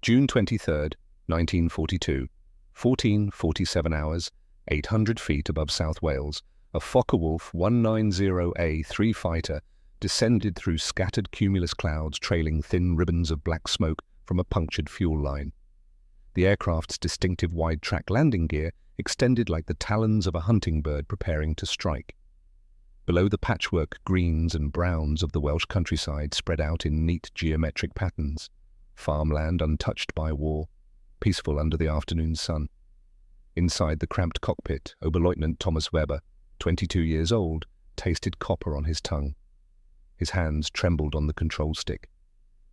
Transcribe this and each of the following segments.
June 23, 1942, 14:47 hours, 800 feet above South Wales, a Focke-Wulf 190A-3 fighter descended through scattered cumulus clouds trailing thin ribbons of black smoke from a punctured fuel line. The aircraft's distinctive wide-track landing gear extended like the talons of a hunting bird preparing to strike. Below, the patchwork greens and browns of the Welsh countryside spread out in neat geometric patterns, farmland untouched by war, peaceful under the afternoon sun. Inside the cramped cockpit, Oberleutnant Thomas Weber, 22 years old, tasted copper on his tongue. His hands trembled on the control stick.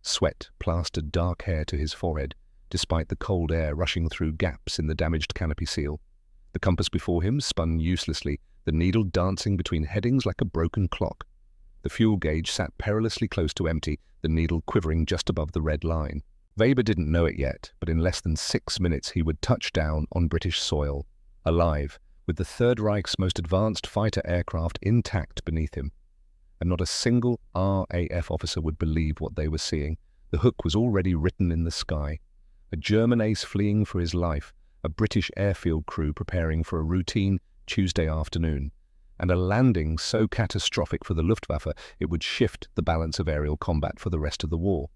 Sweat plastered dark hair to his forehead, despite the cold air rushing through gaps in the damaged canopy seal. The compass before him spun uselessly, the needle dancing between headings like a broken clock. The fuel gauge sat perilously close to empty, the needle quivering just above the red line. Weber didn't know it yet, but in less than 6 minutes he would touch down on British soil, alive, with the Third Reich's most advanced fighter aircraft intact beneath him. And not a single RAF officer would believe what they were seeing. The hook was already written in the sky. A German ace fleeing for his life, a British airfield crew preparing for a routine Tuesday afternoon, and a landing so catastrophic for the Luftwaffe it would shift the balance of aerial combat for the rest of the war.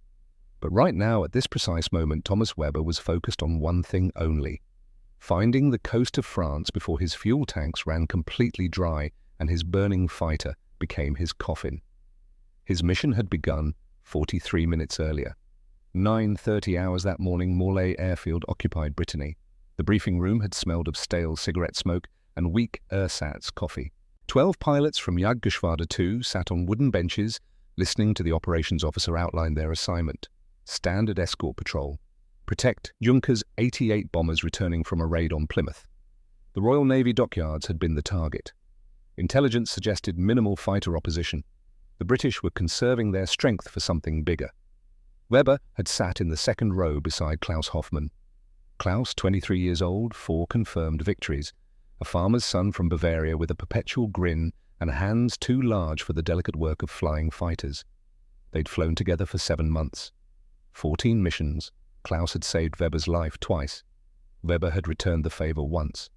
But right now, at this precise moment, Thomas Weber was focused on one thing only: finding the coast of France before his fuel tanks ran completely dry and his burning fighter became his coffin. His mission had begun 43 minutes earlier. 9:30 hours that morning, Morlaix Airfield occupied Brittany. The briefing room had smelled of stale cigarette smoke and weak ersatz coffee. 12 pilots from Jagdgeschwader 2 sat on wooden benches, listening to the operations officer outline their assignment. Standard escort patrol. Protect Junkers 88 bombers returning from a raid on Plymouth. The Royal Navy dockyards had been the target. Intelligence suggested minimal fighter opposition. The British were conserving their strength for something bigger. Weber had sat in the second row beside Klaus Hoffmann. Klaus, 23 years old, 4 confirmed victories. A farmer's son from Bavaria with a perpetual grin and hands too large for the delicate work of flying fighters. They'd flown together for 7 months. 14 missions. Klaus had saved Weber's life twice. Weber had returned the favor once.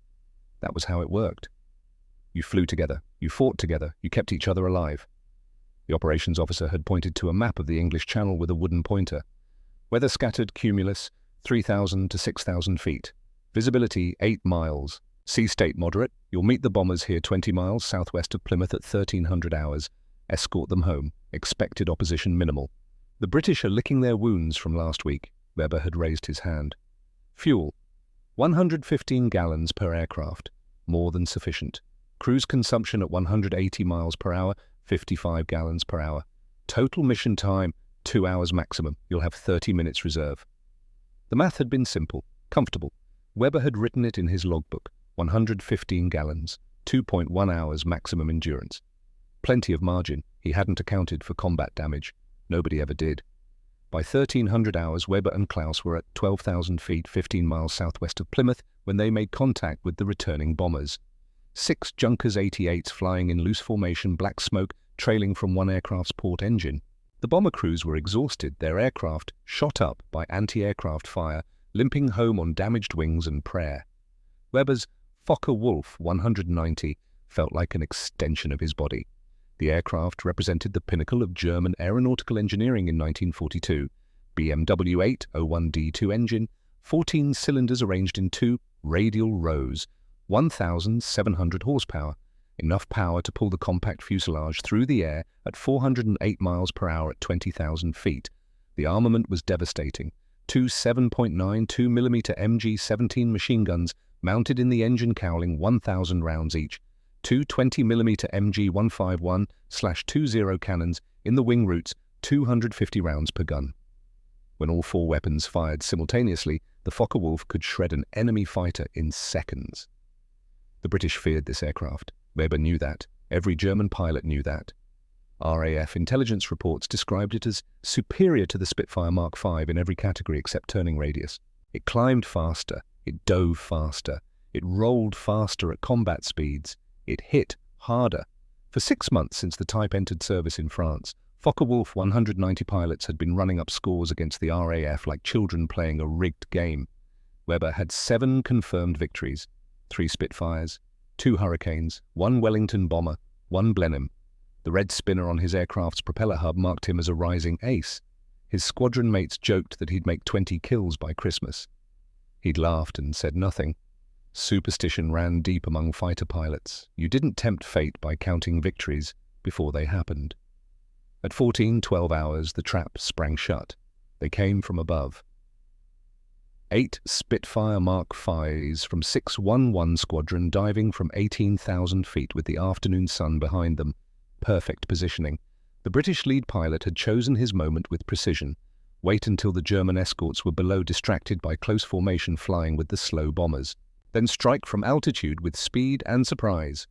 That was how it worked. You flew together, you fought together, you kept each other alive. The operations officer had pointed to a map of the English Channel with a wooden pointer. Weather-scattered cumulus, 3,000 to 6,000 feet. Visibility 8 miles. Sea state moderate. You'll meet the bombers here 20 miles southwest of Plymouth at 1300 hours. Escort them home. Expected opposition minimal. The British are licking their wounds from last week. Weber had raised his hand. Fuel. 115 gallons per aircraft. More than sufficient. Cruise consumption at 180 miles per hour, 55 gallons per hour. Total mission time, 2 hours maximum. You'll have 30 minutes reserve. The math had been simple, comfortable. Weber had written it in his logbook. 115 gallons, 2.1 hours maximum endurance. Plenty of margin. He hadn't accounted for combat damage. Nobody ever did. By 1300 hours, Weber and Klaus were at 12,000 feet, 15 miles southwest of Plymouth, when they made contact with the returning bombers. 6 Junkers 88s flying in loose formation, black smoke trailing from one aircraft's port engine. The bomber crews were exhausted, their aircraft shot up by anti-aircraft fire, limping home on damaged wings and prayer. Weber's Focke-Wulf 190 felt like an extension of his body. The aircraft represented the pinnacle of German aeronautical engineering in 1942. WW2 01D2 engine, 14 cylinders arranged in 2 radial rows, 1,700 horsepower, enough power to pull the compact fuselage through the air at 408 miles per hour at 20,000 feet. The armament was devastating. 2 7.92 mm MG-17 machine guns mounted in the engine cowling, 1,000 rounds each. 2 20 mm MG-151/20 cannons in the wing roots, 250 rounds per gun. When all 4 weapons fired simultaneously, the Focke-Wulf could shred an enemy fighter in seconds. The British feared this aircraft. Weber knew that. Every German pilot knew that. RAF intelligence reports described it as superior to the Spitfire Mark V in every category except turning radius. It climbed faster, it dove faster, it rolled faster at combat speeds, it hit harder. For 6 months since the type entered service in France, Focke-Wulf 190 pilots had been running up scores against the RAF like children playing a rigged game. Weber had 7 confirmed victories, 3 Spitfires, 2 Hurricanes, 1 Wellington bomber, 1 Blenheim. The red spinner on his aircraft's propeller hub marked him as a rising ace. His squadron mates joked that he'd make 20 kills by Christmas. He'd laughed and said nothing. Superstition ran deep among fighter pilots. You didn't tempt fate by counting victories before they happened. At 14:12 hours, the trap sprang shut. They came from above. 8 Spitfire Mark V's from 611 Squadron diving from 18,000 feet with the afternoon sun behind them. Perfect positioning. The British lead pilot had chosen his moment with precision. Wait until the German escorts were below, distracted by close formation flying with the slow bombers. Then strike from altitude with speed and surprise.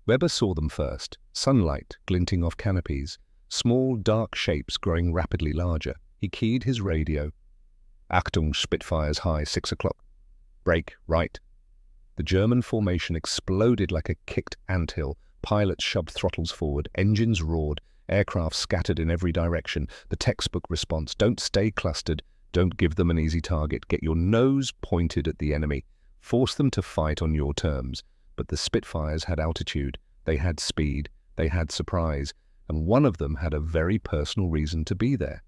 Weber saw them first, sunlight glinting off canopies, small dark shapes growing rapidly larger. He keyed his radio. Achtung, Spitfires high, 6 o'clock. Brake, right. The German formation exploded like a kicked anthill. Pilots shoved throttles forward, engines roared, aircraft scattered in every direction. The textbook response: don't stay clustered, don't give them an easy target, get your nose pointed at the enemy, force them to fight on your terms. But the Spitfires had altitude, they had speed, they had surprise, and one of them had a very personal reason to be there.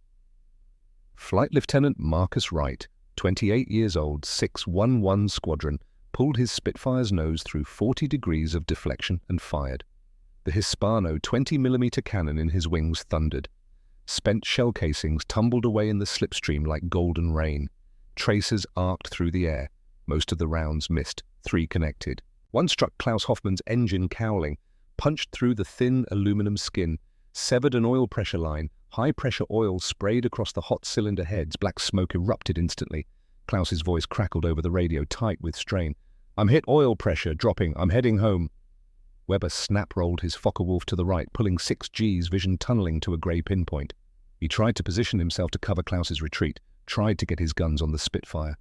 Flight Lieutenant Marcus Wright, 28 years old, 611 Squadron, pulled his Spitfire's nose through 40 degrees of deflection and fired. The Hispano 20mm cannon in his wings thundered. Spent shell casings tumbled away in the slipstream like golden rain. Tracers arced through the air. Most of the rounds missed. 3 connected. One struck Klaus Hoffmann's engine cowling, punched through the thin aluminum skin, severed an oil pressure line. High-pressure oil sprayed across the hot cylinder heads. Black smoke erupted instantly. Klaus's voice crackled over the radio, tight with strain. "I'm hit oil pressure, dropping. I'm heading home." Weber snap-rolled his Focke-Wulf to the right, pulling 6 Gs, vision tunneling to a grey pinpoint. He tried to position himself to cover Klaus's retreat, tried to get his guns on the Spitfire.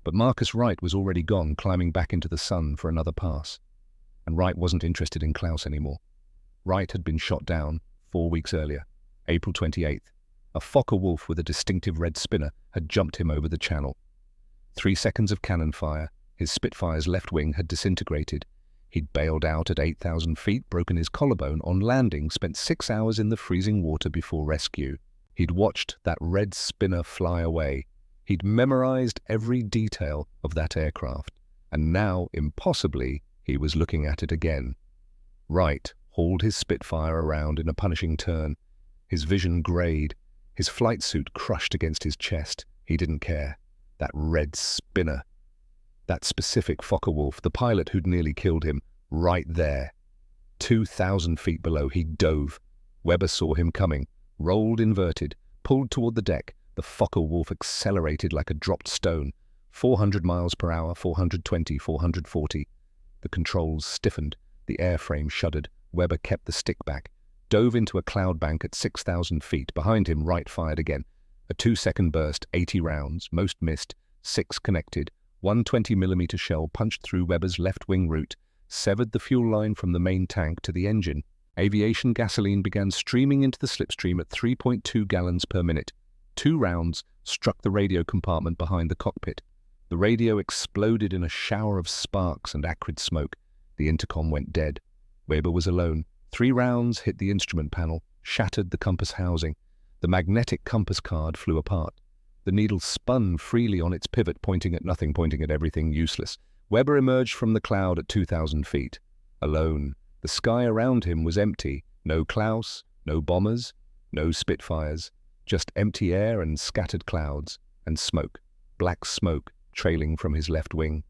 But Marcus Wright was already gone, climbing back into the sun for another pass. And Wright wasn't interested in Klaus anymore. Wright had been shot down 4 weeks earlier, April 28th. A Focke-Wulf with a distinctive red spinner had jumped him over the channel. 3 seconds of cannon fire. His Spitfire's left wing had disintegrated. He'd bailed out at 8,000 feet, broken his collarbone on landing, spent 6 hours in the freezing water before rescue. He'd watched that red spinner fly away. He'd memorized every detail of that aircraft. And now, impossibly, he was looking at it again. Wright hauled his Spitfire around in a punishing turn. His vision grayed. His flight suit crushed against his chest. He didn't care. That red spinner. That specific Focke-Wulf, the pilot who'd nearly killed him, right there. 2,000 feet below, he dove. Weber saw him coming, rolled inverted, pulled toward the deck. The Focke-Wulf accelerated like a dropped stone. 400 miles per hour, 420, 440. The controls stiffened. The airframe shuddered. Weber kept the stick back, dove into a cloud bank at 6,000 feet. Behind him, Wright fired again. A 2-second burst, 80 rounds, most missed, 6 connected. 1 20mm shell punched through Weber's left wing root, severed the fuel line from the main tank to the engine. Aviation gasoline began streaming into the slipstream at 3.2 gallons per minute. 2 rounds struck the radio compartment behind the cockpit. The radio exploded in a shower of sparks and acrid smoke. The intercom went dead. Weber was alone. 3 rounds hit the instrument panel, shattered the compass housing. The magnetic compass card flew apart. The needle spun freely on its pivot, pointing at nothing, pointing at everything, useless. Weber emerged from the cloud at 2,000 feet. Alone. The sky around him was empty. No Klaus, no bombers, no Spitfires. Just empty air and scattered clouds. And smoke. Black smoke trailing from his left wing.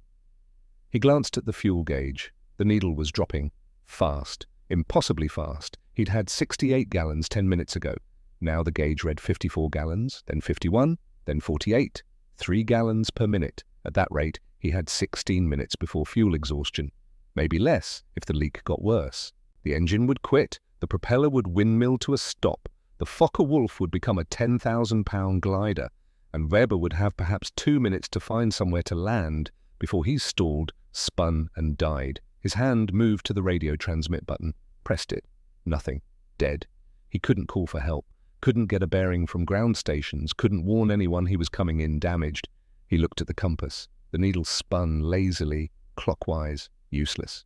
He glanced at the fuel gauge. The needle was dropping. Fast. Impossibly fast. He'd had 68 gallons 10 minutes ago. Now the gauge read 54 gallons, then 51, then 48. 3 gallons per minute. At that rate, he had 16 minutes before fuel exhaustion. Maybe less if the leak got worse. The engine would quit. The propeller would windmill to a stop. The Focke-Wulf would become a 10,000-pound glider, and Weber would have perhaps 2 minutes to find somewhere to land before he stalled, spun, and died. His hand moved to the radio transmit button, pressed it. Nothing. Dead. He couldn't call for help. couldn't get a bearing from ground stations, couldn't warn anyone he was coming in damaged. He looked at the compass. The needle spun lazily, clockwise, useless.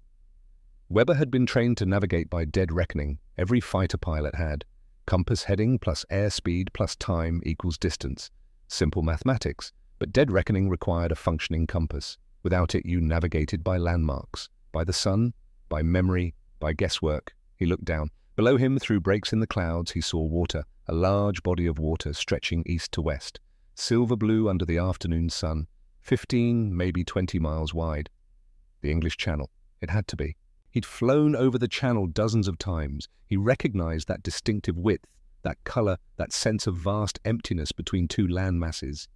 Weber had been trained to navigate by dead reckoning. Every fighter pilot had. Compass heading plus airspeed plus time equals distance. Simple mathematics, but dead reckoning required a functioning compass. Without it, you navigated by landmarks, by the sun, by memory, by guesswork. He looked down. Below him, through breaks in the clouds, he saw water, a large body of water stretching east to west, silver blue under the afternoon sun, 15, maybe 20 miles wide. The English Channel. It had to be. He'd flown over the channel dozens of times. He recognized that distinctive width, that color, that sense of vast emptiness between two land masses.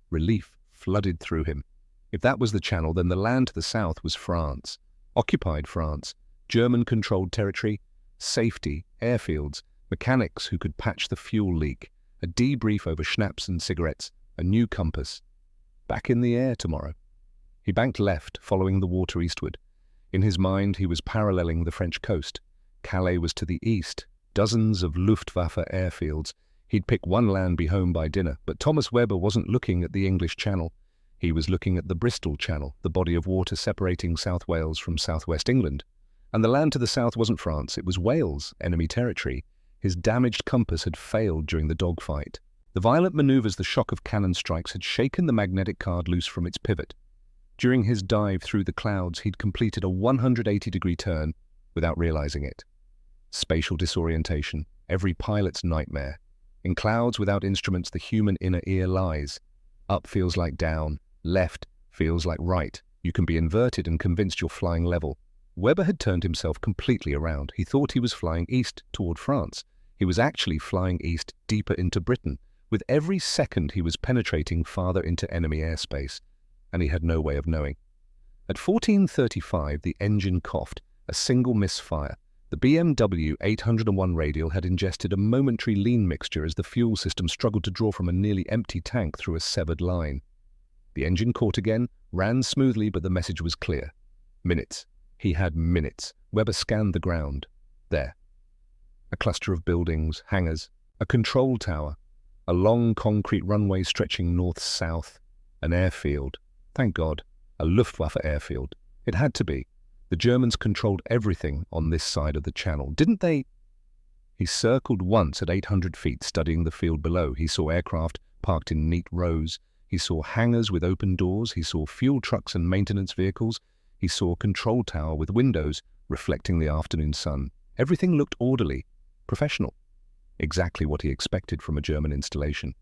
Relief flooded through him. If that was the channel, then the land to the south was France. Occupied France. German-controlled territory. Safety, airfields, mechanics who could patch the fuel leak, a debrief over schnapps and cigarettes, a new compass. Back in the air tomorrow. He banked left, following the water eastward. In his mind, he was paralleling the French coast. Calais was to the east, dozens of Luftwaffe airfields. He'd pick one land, be home by dinner, but Thomas Weber wasn't looking at the English Channel. He was looking at the Bristol Channel, the body of water separating South Wales from southwest England. And the land to the south wasn't France, it was Wales, enemy territory. His damaged compass had failed during the dogfight. The violent maneuvers, the shock of cannon strikes, had shaken the magnetic card loose from its pivot. During his dive through the clouds, he'd completed a 180-degree turn without realizing it. Spatial disorientation, every pilot's nightmare. In clouds without instruments, the human inner ear lies. Up feels like down, left feels like right. You can be inverted and convinced you're flying level. Weber had turned himself completely around. He thought he was flying east toward France. He was actually flying east deeper into Britain. With every second, he was penetrating farther into enemy airspace, and he had no way of knowing. At 14:35, the engine coughed, a single misfire. The BMW 801 radial had ingested a momentary lean mixture as the fuel system struggled to draw from a nearly empty tank through a severed line. The engine caught again, ran smoothly, but the message was clear. Minutes. He had minutes. Weber scanned the ground. There. A cluster of buildings, hangars, a control tower, a long concrete runway stretching north-south, an airfield. Thank God, a Luftwaffe airfield. It had to be. The Germans controlled everything on this side of the channel, didn't they? He circled once at 800 feet, studying the field below. He saw aircraft parked in neat rows. He saw hangars with open doors. He saw fuel trucks and maintenance vehicles. He saw a control tower with windows reflecting the afternoon sun. Everything looked orderly, professional. Exactly what he expected from a German installation.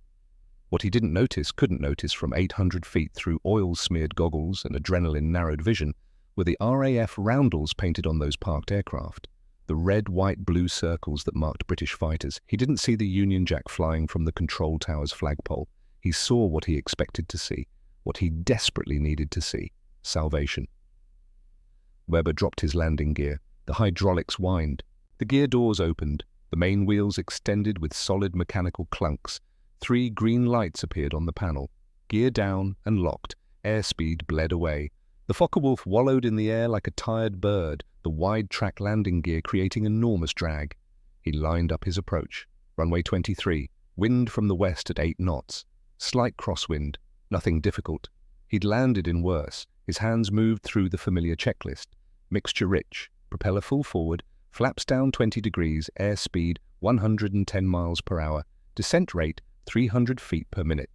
What he didn't notice, couldn't notice from 800 feet through oil-smeared goggles and adrenaline-narrowed vision were the RAF roundels painted on those parked aircraft. The red, white, blue circles that marked British fighters. He didn't see the Union Jack flying from the control tower's flagpole. He saw what he expected to see, what he desperately needed to see. Salvation. Weber dropped his landing gear. The hydraulics whined. The gear doors opened. The main wheels extended with solid mechanical clunks. 3 green lights appeared on the panel. Gear down and locked. Airspeed bled away. The Focke-Wulf wallowed in the air like a tired bird, the wide-track landing gear creating enormous drag. He lined up his approach. Runway 23. Wind from the west at 8 knots. Slight crosswind. Nothing difficult. He'd landed in worse. His hands moved through the familiar checklist. Mixture rich. Propeller full forward. Flaps down 20 degrees. Airspeed 110 miles per hour. Descent rate 300 feet per minute.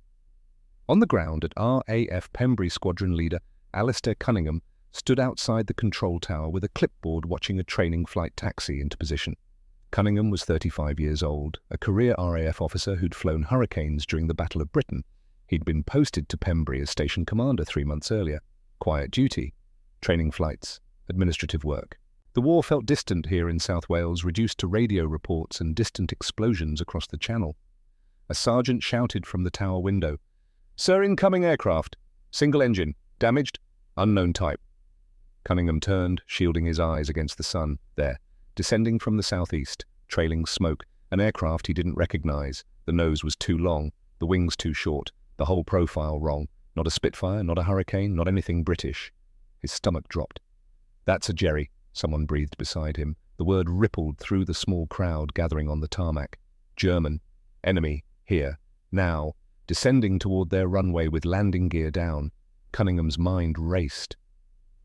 On the ground at RAF Pembrey Squadron Leader Alistair Cunningham stood outside the control tower with a clipboard watching a training flight taxi into position. Cunningham was 35 years old, a career RAF officer who'd flown Hurricanes during the Battle of Britain. He'd been posted to Pembrey as station commander 3 months earlier. Quiet duty, training flights, administrative work. The war felt distant here in South Wales, reduced to radio reports and distant explosions across the channel. A sergeant shouted from the tower window, "Sir, incoming aircraft. Single engine. Damaged? Unknown type." Cunningham turned, shielding his eyes against the sun. There, descending from the southeast, trailing smoke, an aircraft he didn't recognize. The nose was too long, the wings too short, the whole profile wrong. Not a Spitfire, not a Hurricane, not anything British. His stomach dropped. "That's a Jerry," someone breathed beside him. The word rippled through the small crowd gathering on the tarmac. German. Enemy, here, now, descending toward their runway with landing gear down. Cunningham's mind raced.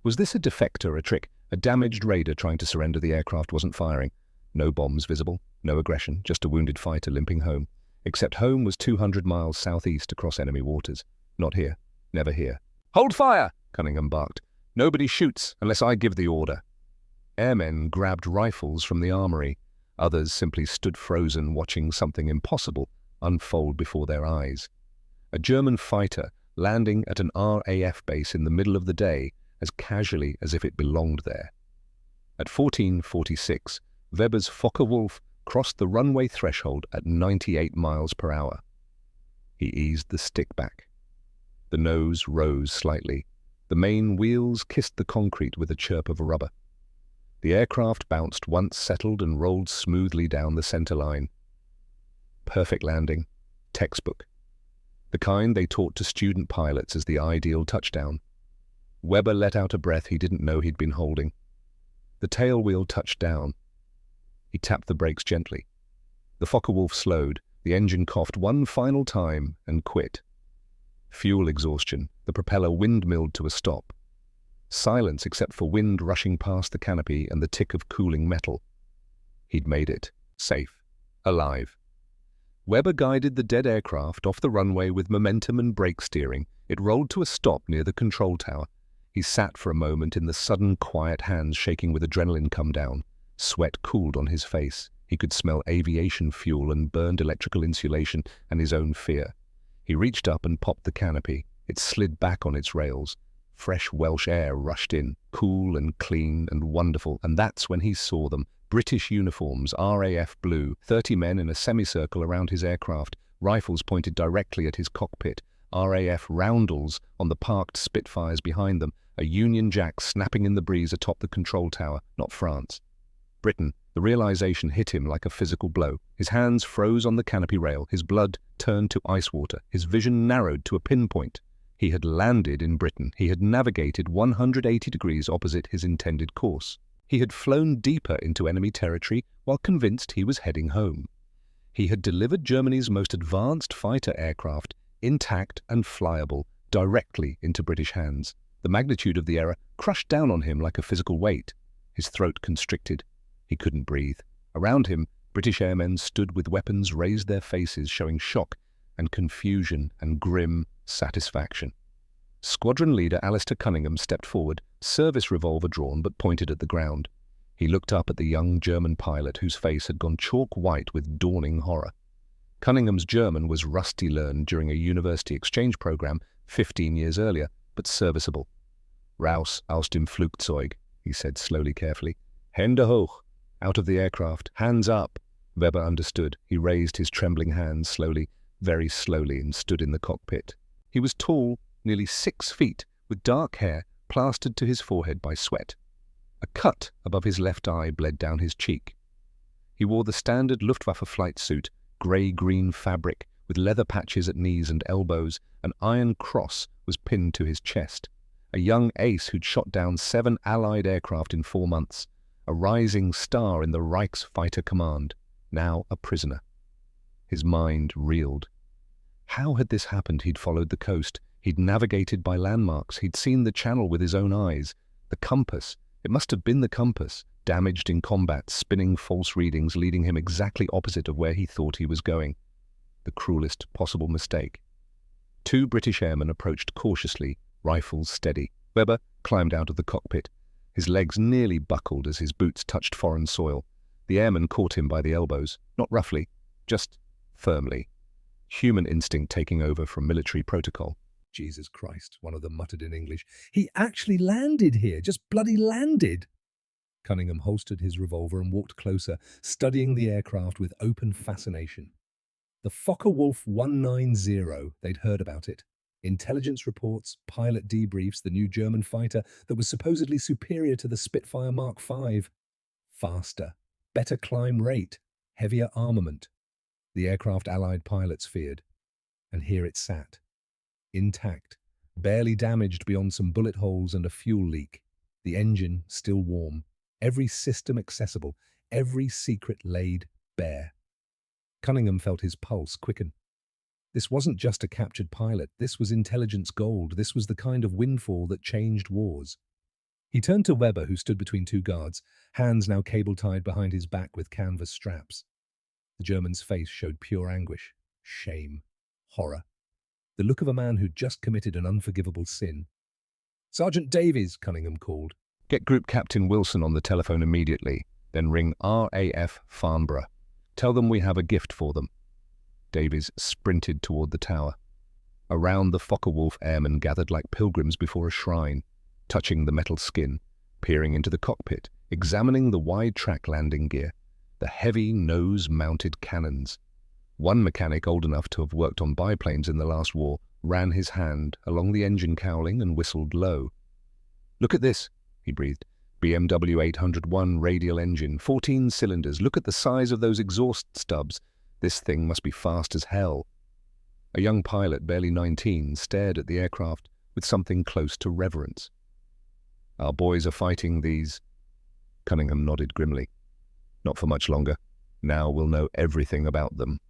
Was this a defector, a trick? A damaged raider trying to surrender? The aircraft wasn't firing. No bombs visible, no aggression, just a wounded fighter limping home. Except home was 200 miles southeast across enemy waters. Not here, never here. "Hold fire!" Cunningham barked. "Nobody shoots unless I give the order." Airmen grabbed rifles from the armory. Others simply stood frozen, watching something impossible unfold before their eyes. A German fighter landing at an RAF base in the middle of the day as casually as if it belonged there. At 14:46, Weber's Focke-Wulf crossed the runway threshold at 98 miles per hour. He eased the stick back. The nose rose slightly. The main wheels kissed the concrete with a chirp of rubber. The aircraft bounced once, settled, and rolled smoothly down the center line. Perfect landing. Textbook. The kind they taught to student pilots as the ideal touchdown. Weber let out a breath he didn't know he'd been holding. The tail wheel touched down. He tapped the brakes gently. The Focke-Wulf slowed. The engine coughed one final time and quit. Fuel exhaustion. The propeller windmilled to a stop. Silence except for wind rushing past the canopy and the tick of cooling metal. He'd made it. Safe. Alive. Weber guided the dead aircraft off the runway with momentum and brake steering. It rolled to a stop near the control tower. He sat for a moment in the sudden quiet, hands shaking with adrenaline come down. Sweat cooled on his face. He could smell aviation fuel and burned electrical insulation and his own fear. He reached up and popped the canopy. It slid back on its rails. Fresh Welsh air rushed in, cool and clean and wonderful, and that's when he saw them. British uniforms, RAF blue, 30 men in a semicircle around his aircraft, rifles pointed directly at his cockpit, RAF roundels on the parked Spitfires behind them, a Union Jack snapping in the breeze atop the control tower, not France. Britain. The realization hit him like a physical blow. His hands froze on the canopy rail, his blood turned to ice water, his vision narrowed to a pinpoint. He had landed in Britain. He had navigated 180 degrees opposite his intended course. He had flown deeper into enemy territory while convinced he was heading home. He had delivered Germany's most advanced fighter aircraft, intact and flyable, directly into British hands. The magnitude of the error crushed down on him like a physical weight. His throat constricted. He couldn't breathe. Around him, British airmen stood with weapons raised, their faces showing shock and confusion and grim satisfaction. Squadron leader Alistair Cunningham stepped forward, service revolver drawn but pointed at the ground. He looked up at the young German pilot whose face had gone chalk white with dawning horror. Cunningham's German was rusty, learned during a university exchange program 15 years earlier, but serviceable. "Raus aus dem Flugzeug," he said slowly, carefully. "Hände hoch." Out of the aircraft. "Hands up." Weber understood. He raised his trembling hands slowly, very slowly, and stood in the cockpit. He was tall, nearly 6 feet, with dark hair plastered to his forehead by sweat. A cut above his left eye bled down his cheek. He wore the standard Luftwaffe flight suit, grey-green fabric, with leather patches at knees and elbows. An iron cross was pinned to his chest. A young ace who'd shot down 7 Allied aircraft in 4 months. A rising star in the Reichsfighter Command. Now a prisoner. His mind reeled. How had this happened? He'd followed the coast. He'd navigated by landmarks. He'd seen the channel with his own eyes. The compass. It must have been the compass, damaged in combat, spinning false readings, leading him exactly opposite of where he thought he was going. The cruelest possible mistake. 2 British airmen approached cautiously, rifles steady. Weber climbed out of the cockpit. His legs nearly buckled as his boots touched foreign soil. The airman caught him by the elbows, not roughly, just firmly. Human instinct taking over from military protocol. "Jesus Christ," one of them muttered in English. "He actually landed here, just bloody landed." Cunningham holstered his revolver and walked closer, studying the aircraft with open fascination. The Focke-Wulf 190, they'd heard about it. Intelligence reports, pilot debriefs, the new German fighter that was supposedly superior to the Spitfire Mark V. Faster, better climb rate, heavier armament. The aircraft Allied pilots feared. And here it sat. Intact, barely damaged beyond some bullet holes and a fuel leak. The engine still warm. Every system accessible, every secret laid bare. Cunningham felt his pulse quicken. This wasn't just a captured pilot. This was intelligence gold. This was the kind of windfall that changed wars. He turned to Weber, who stood between two guards, hands now cable-tied behind his back with canvas straps. The German's face showed pure anguish, shame, horror. The look of a man who'd just committed an unforgivable sin. "Sergeant Davies," Cunningham called. Get Group Captain Wilson on the telephone immediately, then ring RAF Farnborough. Tell them we have a gift for them. Davies sprinted toward the tower. Around the Focke-Wulf airmen gathered like pilgrims before a shrine, touching the metal skin, peering into the cockpit, examining the wide-track landing gear, the heavy nose-mounted cannons. One mechanic old enough to have worked on biplanes in the last war ran his hand along the engine cowling and whistled low. "Look at this," he breathed. "BMW 801 radial engine, 14 cylinders. Look at the size of those exhaust stubs. This thing must be fast as hell." A young pilot, barely 19, stared at the aircraft with something close to reverence. "Our boys are fighting these." Cunningham nodded grimly. "Not for much longer. Now we'll know everything about them."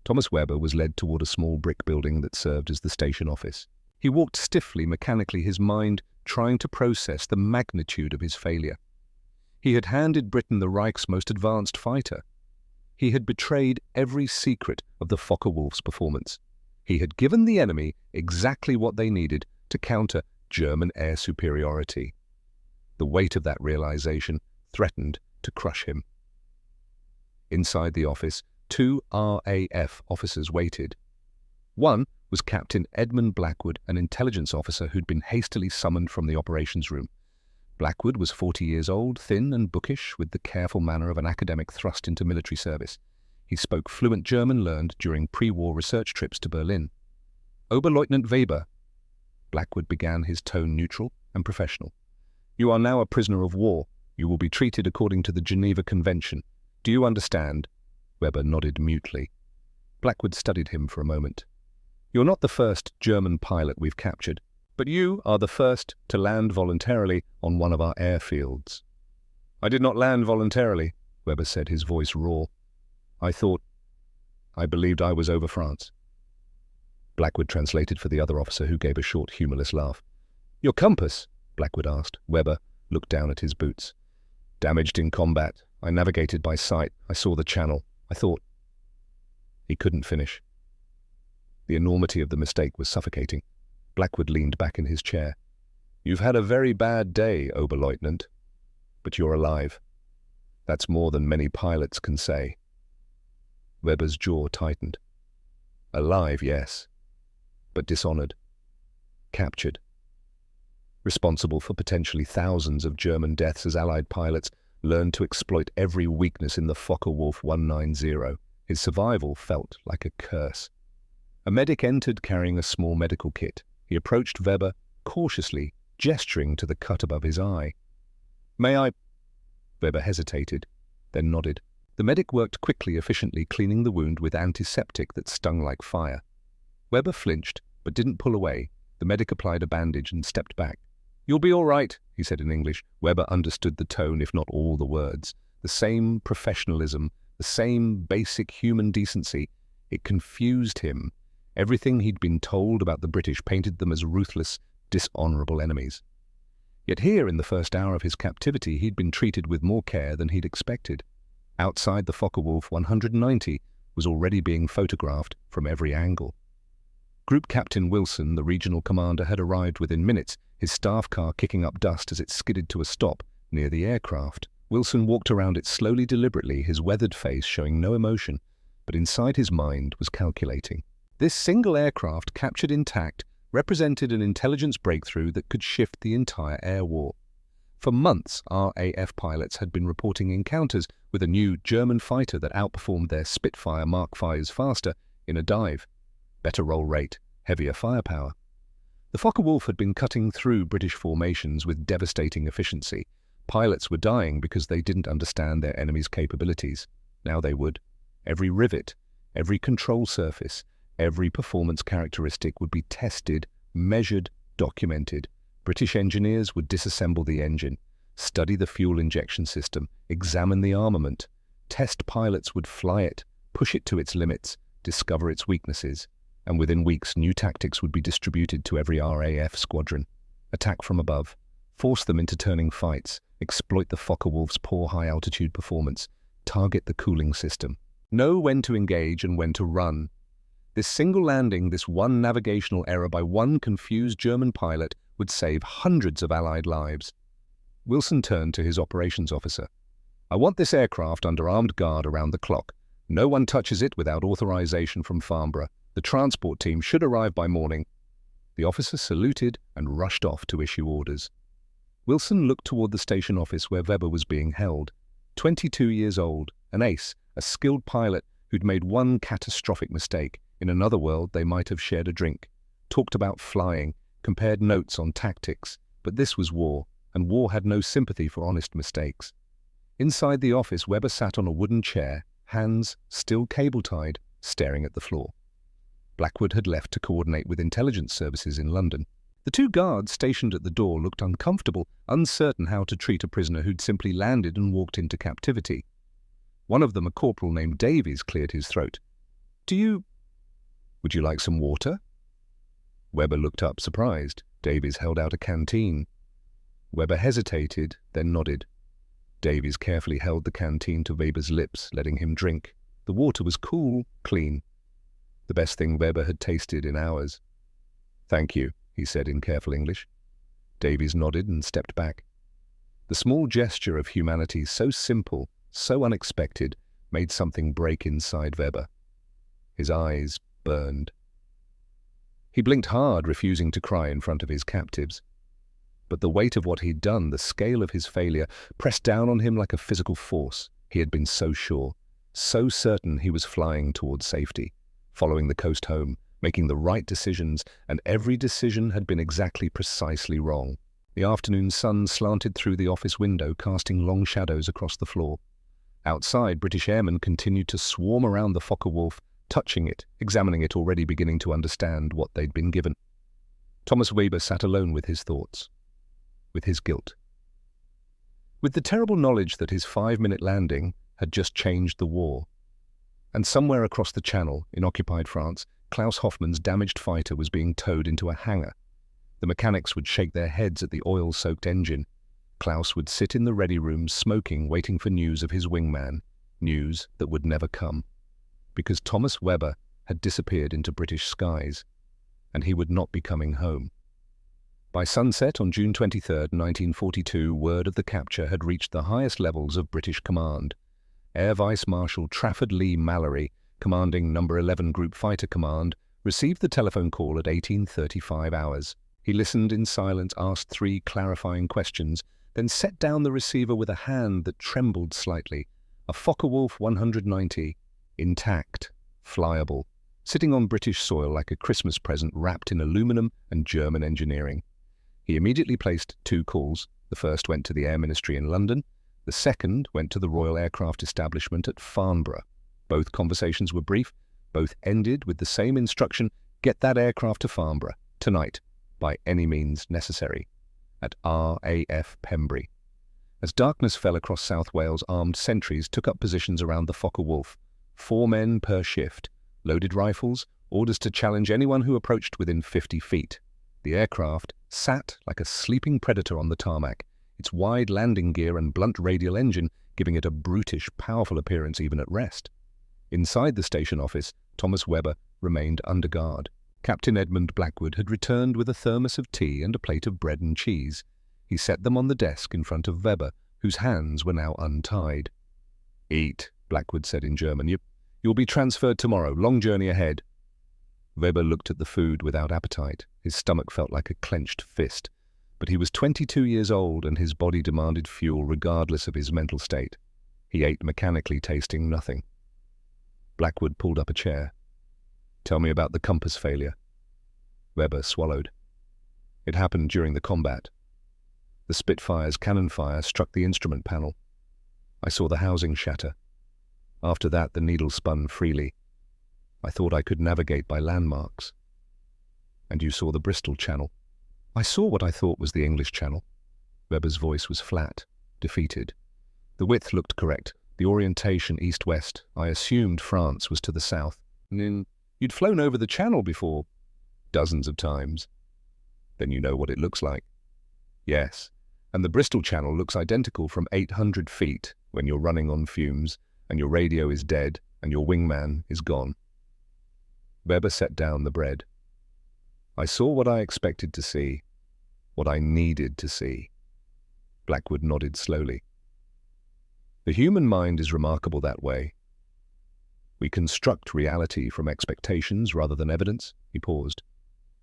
Thomas Weber was led toward a small brick building that served as the station office. He walked stiffly, mechanically, his mind trying to process the magnitude of his failure. He had handed Britain the Reich's most advanced fighter. He had betrayed every secret of the Focke-Wulf's performance. He had given the enemy exactly what they needed to counter German air superiority. The weight of that realization threatened to crush him. Inside the office, 2 RAF officers waited. One was Captain Edmund Blackwood, an intelligence officer who'd been hastily summoned from the operations room. Blackwood was 40 years old, thin and bookish, with the careful manner of an academic thrust into military service. He spoke fluent German learned during pre-war research trips to Berlin. "Oberleutnant Weber," Blackwood began, his tone neutral and professional. "You are now a prisoner of war. You will be treated according to the Geneva Convention. Do you understand?" Weber nodded mutely. Blackwood studied him for a moment. "You're not the first German pilot we've captured, but you are the first to land voluntarily on one of our airfields." "I did not land voluntarily," Weber said, his voice raw. I believed I was over France." Blackwood translated for the other officer, who gave a short, humorless laugh. "Your compass?" Blackwood asked. Weber looked down at his boots. "Damaged in combat. I navigated by sight. I saw the channel. I thought—" He couldn't finish. The enormity of the mistake was suffocating. Blackwood leaned back in his chair. "You've had a very bad day, Oberleutnant. But you're alive. That's more than many pilots can say." Weber's jaw tightened. "Alive, yes. But dishonored. Captured. Responsible for potentially thousands of German deaths as Allied pilots learned to exploit every weakness in the Focke-Wulf 190. His survival felt like a curse." A medic entered carrying a small medical kit. He approached Weber cautiously, gesturing to the cut above his eye. "May I—" Weber hesitated, then nodded. The medic worked quickly, efficiently, cleaning the wound with antiseptic that stung like fire. Weber flinched, but didn't pull away. The medic applied a bandage and stepped back. "You'll be all right," he said in English. Weber understood the tone, if not all the words. The same professionalism, the same basic human decency. It confused him. Everything he'd been told about the British painted them as ruthless, dishonorable enemies. Yet here, in the first hour of his captivity, he'd been treated with more care than he'd expected. Outside, the Focke-Wulf 190 was already being photographed from every angle. Group Captain Wilson, the regional commander, had arrived within minutes, his staff car kicking up dust as it skidded to a stop near the aircraft. Wilson walked around it slowly, deliberately, his weathered face showing no emotion, but inside his mind was calculating. This single aircraft, captured intact, represented an intelligence breakthrough that could shift the entire air war. For months, RAF pilots had been reporting encounters with a new German fighter that outperformed their Spitfire Mark V's faster in a dive. Better roll rate, heavier firepower. The Focke-Wulf had been cutting through British formations with devastating efficiency. Pilots were dying because they didn't understand their enemy's capabilities. Now they would. Every rivet, every control surface, every performance characteristic would be tested, measured, documented. British engineers would disassemble the engine, study the fuel injection system, examine the armament. Test pilots would fly it, push it to its limits, discover its weaknesses, and within weeks new tactics would be distributed to every RAF squadron. Attack from above, force them into turning fights, exploit the Focke-Wulf's poor high-altitude performance, target the cooling system. Know when to engage and when to run. This single landing, this one navigational error by one confused German pilot would save hundreds of Allied lives. Wilson turned to his operations officer. "I want this aircraft under armed guard around the clock. No one touches it without authorization from Farnborough. The transport team should arrive by morning." The officer saluted and rushed off to issue orders. Wilson looked toward the station office where Weber was being held. 22 years old, an ace, a skilled pilot who'd made one catastrophic mistake. In another world, they might have shared a drink, talked about flying, compared notes on tactics. But this was war, and war had no sympathy for honest mistakes. Inside the office, Weber sat on a wooden chair, hands still cable-tied, staring at the floor. Blackwood had left to coordinate with intelligence services in London. The two guards stationed at the door looked uncomfortable, uncertain how to treat a prisoner who'd simply landed and walked into captivity. One of them, a corporal named Davies, cleared his throat. Would you like some water?" Weber looked up, surprised. Davies held out a canteen. Weber hesitated, then nodded. Davies carefully held the canteen to Weber's lips, letting him drink. The water was cool, clean. The best thing Weber had tasted in hours. "Thank you," he said in careful English. Davies nodded and stepped back. The small gesture of humanity, so simple, so unexpected, made something break inside Weber. His eyes burned. He blinked hard, refusing to cry in front of his captives. But the weight of what he'd done, the scale of his failure, pressed down on him like a physical force. He had been so sure, so certain he was flying towards safety, following the coast home, making the right decisions, and every decision had been exactly precisely wrong. The afternoon sun slanted through the office window, casting long shadows across the floor. Outside, British airmen continued to swarm around the Focke-Wulf, touching it, examining it, already beginning to understand what they'd been given. Thomas Weber sat alone with his thoughts, with his guilt, with the terrible knowledge that his 5-minute landing had just changed the war. And somewhere across the Channel, in occupied France, Klaus Hoffmann's damaged fighter was being towed into a hangar. The mechanics would shake their heads at the oil-soaked engine. Klaus would sit in the ready room, smoking, waiting for news of his wingman, news that would never come. Because Thomas Weber had disappeared into British skies, and he would not be coming home. By sunset on June 23, 1942, word of the capture had reached the highest levels of British command. Air Vice Marshal Trafford Lee Mallory, commanding No. 11 Group Fighter Command, received the telephone call at 18:35 hours. He listened in silence, asked 3 clarifying questions, then set down the receiver with a hand that trembled slightly. A Focke-Wulf 190, intact, flyable, sitting on British soil like a Christmas present wrapped in aluminum and German engineering. He immediately placed 2 calls. The first went to the Air Ministry in London. The second went to the Royal Aircraft Establishment at Farnborough. Both conversations were brief. Both ended with the same instruction: get that aircraft to Farnborough, tonight, by any means necessary, at RAF Pembrey. As darkness fell across South Wales, armed sentries took up positions around the Focke-Wulf. 4 men per shift, loaded rifles, orders to challenge anyone who approached within 50 feet. The aircraft sat like a sleeping predator on the tarmac, its wide landing gear and blunt radial engine giving it a brutish, powerful appearance even at rest. Inside the station office, Thomas Weber remained under guard. Captain Edmund Blackwood had returned with a thermos of tea and a plate of bread and cheese. He set them on the desk in front of Weber, whose hands were now untied. "Eat," Blackwood said in German. You'll be transferred tomorrow. Long journey ahead." Weber looked at the food without appetite. His stomach felt like a clenched fist. But he was 22 years old, and his body demanded fuel regardless of his mental state. He ate mechanically, tasting nothing. Blackwood pulled up a chair. "Tell me about the compass failure." Weber swallowed. "It happened during the combat. The Spitfire's cannon fire struck the instrument panel. I saw the housing shatter. After that, the needle spun freely. I thought I could navigate by landmarks." "And you saw the Bristol Channel?" "I saw what I thought was the English Channel." Weber's voice was flat, defeated. "The width looked correct, The orientation east-west. I assumed France was to the south. And then, you'd flown over the channel before. Dozens of times. Then you know what it looks like. Yes, and the Bristol Channel looks identical from 800 feet when you're running on fumes, and your radio is dead, and your wingman is gone. Weber set down the bread. I saw what I expected to see, what I needed to see. Blackwood nodded slowly. The human mind is remarkable that way. We construct reality from expectations rather than evidence. He paused.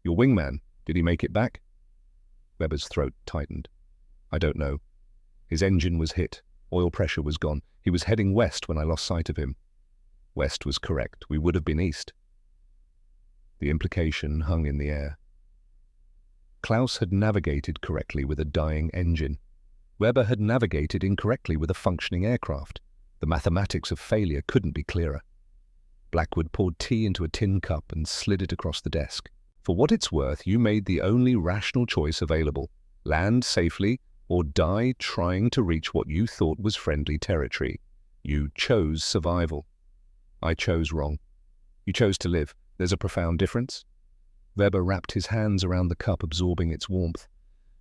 Your wingman, did he make it back? Weber's throat tightened. I don't know. His engine was hit. Oil pressure was gone. He was heading west when I lost sight of him. West was correct. We would have been east. The implication hung in the air. Klaus had navigated correctly with a dying engine. Weber had navigated incorrectly with a functioning aircraft. The mathematics of failure couldn't be clearer. Blackwood poured tea into a tin cup and slid it across the desk. For what it's worth, you made the only rational choice available. Land safely or die trying to reach what you thought was friendly territory. You chose survival. I chose wrong. You chose to live. There's a profound difference. Weber wrapped his hands around the cup, absorbing its warmth.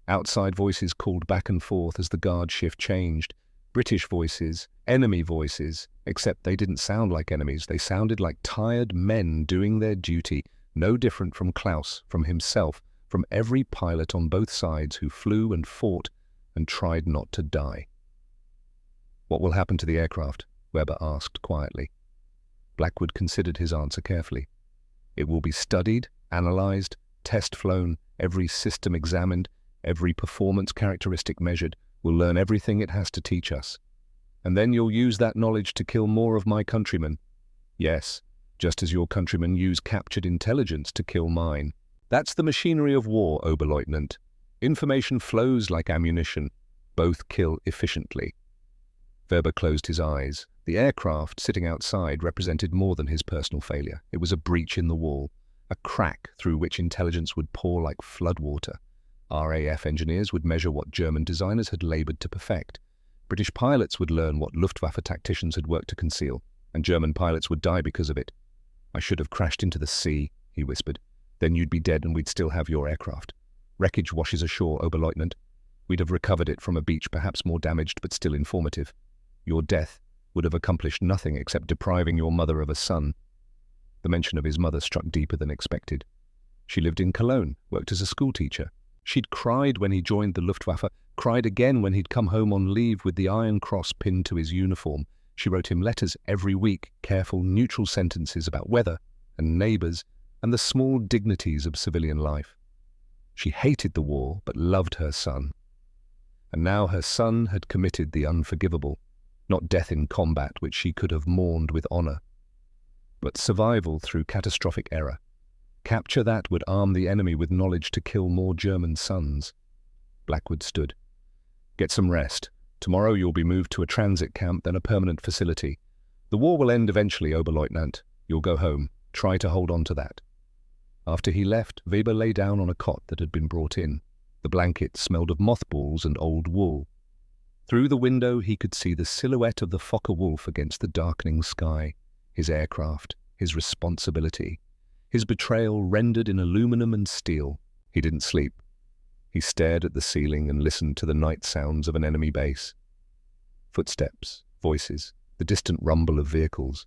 Outside voices called back and forth as the guard shift changed. British voices, enemy voices, except they didn't sound like enemies. They sounded like tired men doing their duty, no different from Klaus, from himself, from every pilot on both sides who flew and fought and tried not to die. What will happen to the aircraft? Weber asked quietly. Blackwood considered his answer carefully. It will be studied, analyzed, test-flown, every system examined, every performance characteristic measured. We'll learn everything it has to teach us. And then you'll use that knowledge to kill more of my countrymen. Yes, just as your countrymen use captured intelligence to kill mine. That's the machinery of war, Oberleutnant. Information flows like ammunition. Both kill efficiently. Weber closed his eyes. The aircraft sitting outside represented more than his personal failure. It was a breach in the wall, a crack through which intelligence would pour like floodwater. RAF engineers would measure what German designers had labored to perfect. British pilots would learn what Luftwaffe tacticians had worked to conceal, and German pilots would die because of it. I should have crashed into the sea, he whispered. Then you'd be dead and we'd still have your aircraft. Wreckage washes ashore, Oberleutnant. We'd have recovered it from a beach perhaps more damaged but still informative. Your death would have accomplished nothing except depriving your mother of a son. The mention of his mother struck deeper than expected. She lived in Cologne, worked as a schoolteacher. She'd cried when he joined the Luftwaffe, cried again when he'd come home on leave with the Iron Cross pinned to his uniform. She wrote him letters every week, careful, neutral sentences about weather and neighbors and the small dignities of civilian life. She hated the war, but loved her son. And now her son had committed the unforgivable, not death in combat, which she could have mourned with honor, but survival through catastrophic error. Capture that would arm the enemy with knowledge to kill more German sons. Blackwood stood. Get some rest. Tomorrow you'll be moved to a transit camp, then a permanent facility. The war will end eventually, Oberleutnant. You'll go home. Try to hold on to that. After he left, Weber lay down on a cot that had been brought in. The blanket smelled of mothballs and old wool. Through the window he could see the silhouette of the Focke-Wulf against the darkening sky, his aircraft, his responsibility, his betrayal rendered in aluminum and steel. He didn't sleep. He stared at the ceiling and listened to the night sounds of an enemy base. Footsteps, voices, the distant rumble of vehicles.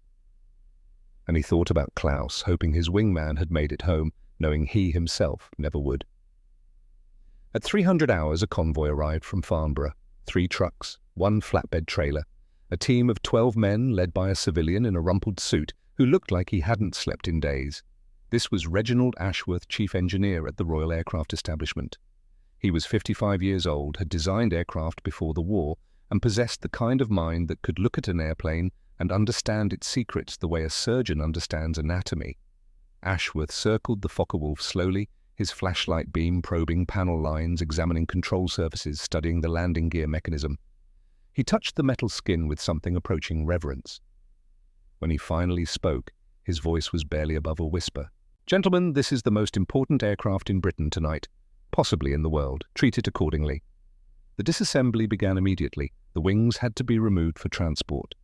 And he thought about Klaus, hoping his wingman had made it home, knowing he himself never would. At 300 hours, a convoy arrived from Farnborough. 3 trucks, 1 flatbed trailer, a team of 12 men led by a civilian in a rumpled suit who looked like he hadn't slept in days. This was Reginald Ashworth, chief engineer at the Royal Aircraft Establishment. He was 55 years old, had designed aircraft before the war, and possessed the kind of mind that could look at an airplane and understand its secrets the way a surgeon understands anatomy. Ashworth circled the Focke-Wulf slowly, his flashlight beam probing panel lines, examining control surfaces, studying the landing gear mechanism. He touched the metal skin with something approaching reverence. When he finally spoke, his voice was barely above a whisper. Gentlemen, this is the most important aircraft in Britain tonight, possibly in the world. Treat it accordingly. The disassembly began immediately. The wings had to be removed for transport.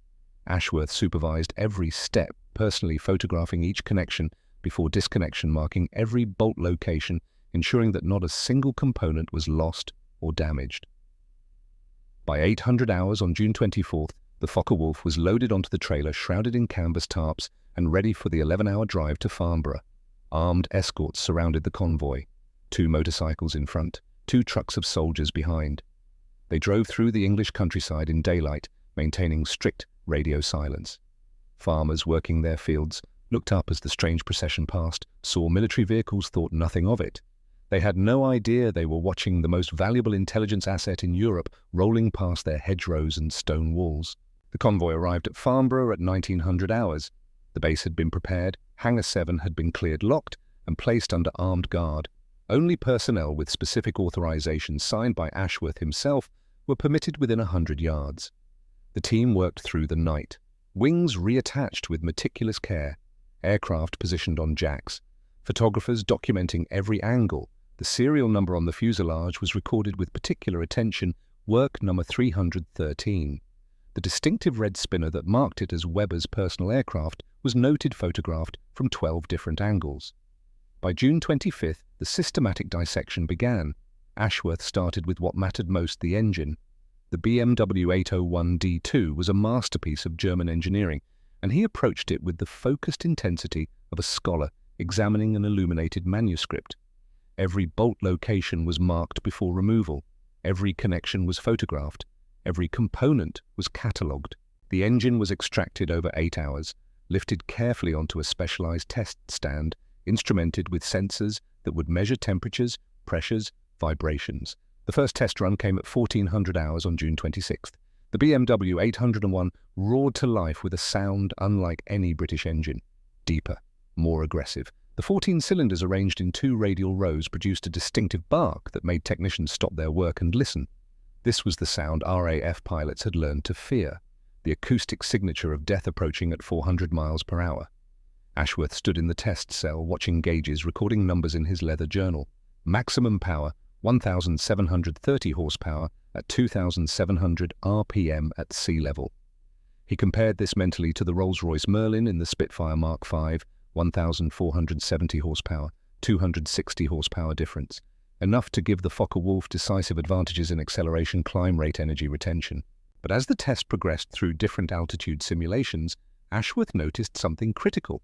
Ashworth supervised every step, personally photographing each connection before disconnection, marking every bolt location, ensuring that not a single component was lost or damaged. By 800 hours on June 24th, the Focke-Wulf was loaded onto the trailer, shrouded in canvas tarps, and ready for the 11-hour drive to Farnborough. Armed escorts surrounded the convoy, 2 motorcycles in front, 2 trucks of soldiers behind. They drove through the English countryside in daylight, maintaining strict radio silence. Farmers working their fields looked up as the strange procession passed, saw military vehicles, thought nothing of it. They had no idea they were watching the most valuable intelligence asset in Europe rolling past their hedgerows and stone walls. The convoy arrived at Farnborough at 1900 hours. The base had been prepared, Hangar 7 had been cleared, locked, and placed under armed guard. Only personnel with specific authorizations signed by Ashworth himself were permitted within 100 yards. The team worked through the night. Wings reattached with meticulous care, aircraft positioned on jacks, photographers documenting every angle. The serial number on the fuselage was recorded with particular attention, work number 313. The distinctive red spinner that marked it as Weber's personal aircraft was noted, photographed from 12 different angles. By June 25th, the systematic dissection began. Ashworth started with what mattered most, the engine. The BMW 801D2 was a masterpiece of German engineering, and he approached it with the focused intensity of a scholar examining an illuminated manuscript. Every bolt location was marked before removal. Every connection was photographed. Every component was catalogued. The engine was extracted over 8 hours, lifted carefully onto a specialized test stand, instrumented with sensors that would measure temperatures, pressures, vibrations. The first test run came at 1400 hours on June 26th. The BMW 801 roared to life with a sound unlike any British engine. Deeper, more aggressive. The 14 cylinders arranged in 2 radial rows produced a distinctive bark that made technicians stop their work and listen. This was the sound RAF pilots had learned to fear, the acoustic signature of death approaching at 400 miles per hour. Ashworth stood in the test cell, watching gauges, recording numbers in his leather journal. Maximum power, 1,730 horsepower at 2,700 RPM at sea level. He compared this mentally to the Rolls-Royce Merlin in the Spitfire Mark V, 1,470 horsepower, 260 horsepower difference, enough to give the Focke-Wulf decisive advantages in acceleration, climb rate, energy retention. But as the test progressed through different altitude simulations, Ashworth noticed something critical.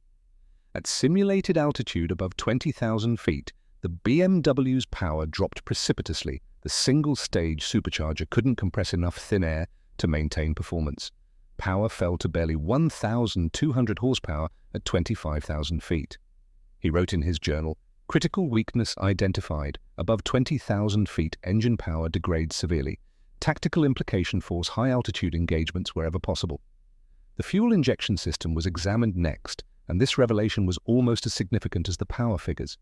At simulated altitude above 20,000 feet, the BMW's power dropped precipitously. The single-stage supercharger couldn't compress enough thin air to maintain performance. Power fell to barely 1,200 horsepower at 25,000 feet. He wrote in his journal, "Critical weakness identified. Above 20,000 feet, engine power degrades severely. Tactical implication: force high-altitude engagements wherever possible." The fuel injection system was examined next, and this revelation was almost as significant as the power figures.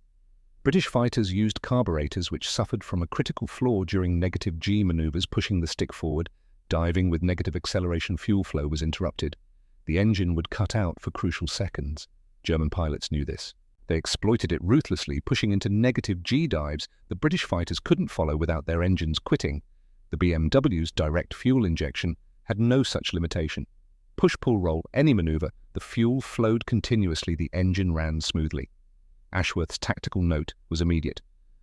British fighters used carburetors which suffered from a critical flaw during negative G maneuvers, pushing the stick forward. Diving with negative acceleration, fuel flow was interrupted. The engine would cut out for crucial seconds. German pilots knew this. They exploited it ruthlessly, pushing into negative G dives that British fighters couldn't follow without their engines quitting. The BMW's direct fuel injection had no such limitation. Push, pull, roll, any maneuver, the fuel flowed continuously, the engine ran smoothly. Ashworth's tactical note was immediate.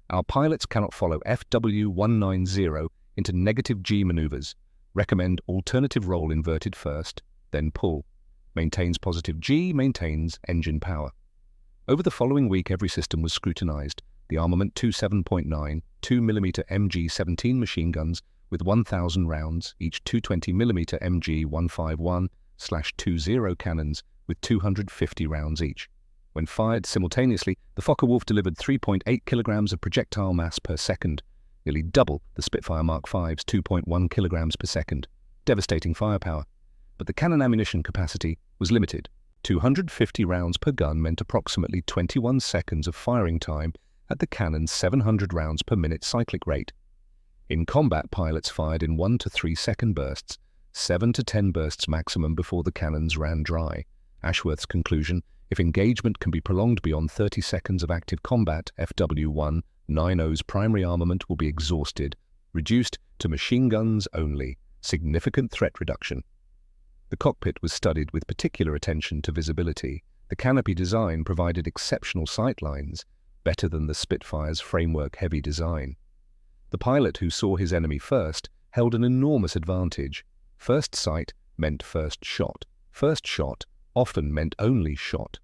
"Our pilots cannot follow FW190 into negative G maneuvers. Recommend alternative roll, inverted first, then pull. Maintains positive G, maintains engine power." Over the following week, every system was scrutinized. The armament: 27.9 2mm MG-17 machine guns with 1,000 rounds, each 220mm MG-151/20 cannons with 250 rounds each. When fired simultaneously, the Focke-Wulf delivered 3.8 kilograms of projectile mass per second, nearly double the Spitfire Mark V's 2.1 kilograms per second. Devastating firepower. But the cannon ammunition capacity was limited. 250 rounds per gun meant approximately 21 seconds of firing time at the cannon's 700 rounds per minute cyclic rate. In combat, pilots fired in 1 to 3 second bursts, 7 to 10 bursts maximum before the cannons ran dry. Ashworth's conclusion: if engagement can be prolonged beyond 30 seconds of active combat, FW190's primary armament will be exhausted, reduced to machine guns only. Significant threat reduction. The cockpit was studied with particular attention to visibility. The canopy design provided exceptional sightlines, better than the Spitfire's framework-heavy design. The pilot who saw his enemy first held an enormous advantage. First sight meant first shot. First shot often meant only shot.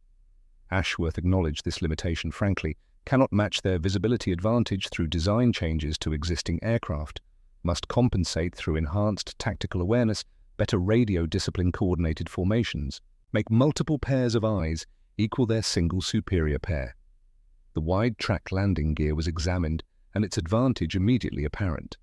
Ashworth acknowledged this limitation frankly. Cannot match their visibility advantage through design changes to existing aircraft. Must compensate through enhanced tactical awareness, better radio discipline coordinated formations. Make multiple pairs of eyes equal their single superior pair. The wide-track landing gear was examined and its advantage immediately apparent.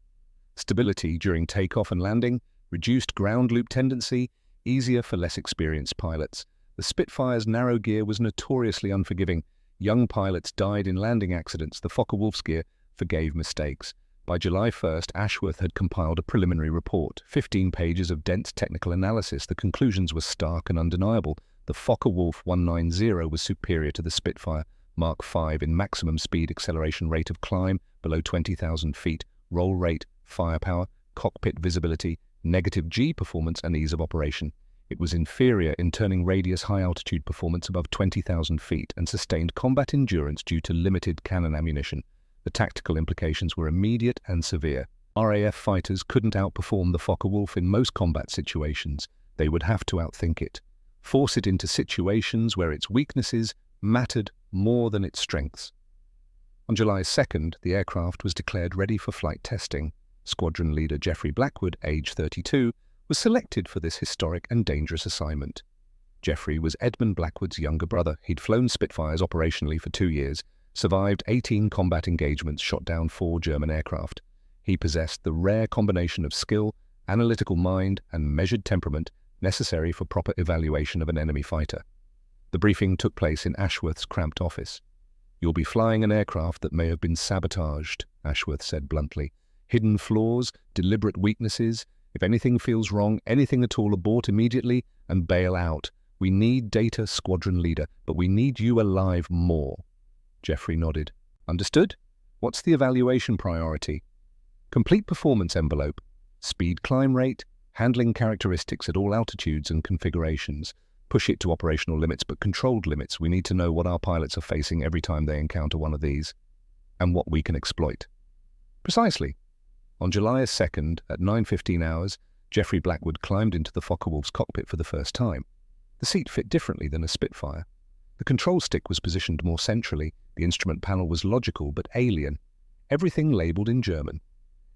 Stability during takeoff and landing, reduced ground loop tendency, easier for less experienced pilots. The Spitfire's narrow gear was notoriously unforgiving. Young pilots died in landing accidents. The Focke-Wulf's gear forgave mistakes. By July 1st, Ashworth had compiled a preliminary report, 15 pages of dense technical analysis. The conclusions were stark and undeniable. The Focke-Wulf 190 was superior to the Spitfire Mark V in maximum speed, acceleration rate of climb below 20,000 feet, roll rate, firepower, cockpit visibility, negative G performance and ease of operation. It was inferior in turning radius high-altitude performance above 20,000 feet and sustained combat endurance due to limited cannon ammunition. The tactical implications were immediate and severe. RAF fighters couldn't outperform the Focke-Wulf in most combat situations. They would have to outthink it, force it into situations where its weaknesses mattered more than its strengths. On July 2nd, the aircraft was declared ready for flight testing. Squadron leader Geoffrey Blackwood, age 32, was selected for this historic and dangerous assignment. Geoffrey was Edmund Blackwood's younger brother. He'd flown Spitfires operationally for 2 years, survived 18 combat engagements, shot down 4 German aircraft. He possessed the rare combination of skill, analytical mind, and measured temperament necessary for proper evaluation of an enemy fighter. The briefing took place in Ashworth's cramped office. "You'll be flying an aircraft that may have been sabotaged," Ashworth said bluntly. "Hidden flaws, deliberate weaknesses. If anything feels wrong, anything at all, abort immediately and bail out. We need data, squadron leader, but we need you alive more." Geoffrey nodded. "Understood? What's the evaluation priority?" "Complete performance envelope. Speed climb rate, handling characteristics at all altitudes and configurations. Push it to operational limits, but controlled limits. We need to know what our pilots are facing every time they encounter one of these, and what we can exploit." "Precisely." On July 2nd, at 9:15 hours, Geoffrey Blackwood climbed into the Focke-Wulf's cockpit for the first time. The seat fit differently than a Spitfire. The control stick was positioned more centrally. The instrument panel was logical but alien. Everything labelled in German.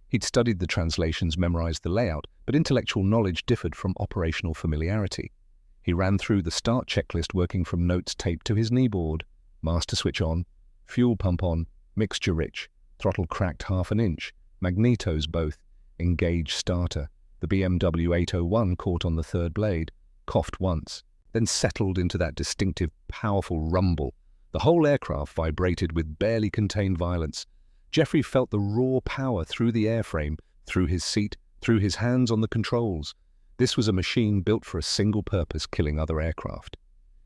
He'd studied the translations, memorized the layout, but intellectual knowledge differed from operational familiarity. He ran through the start checklist, working from notes taped to his kneeboard. Master switch on, fuel pump on, mixture rich, throttle cracked 1/2 inch, magnetos both, engage starter. The BMW 801 caught on the third blade, coughed once, then settled into that distinctive, powerful rumble. The whole aircraft vibrated with barely contained violence. Geoffrey felt the raw power through the airframe, through his seat, through his hands on the controls. This was a machine built for a single purpose, killing other aircraft.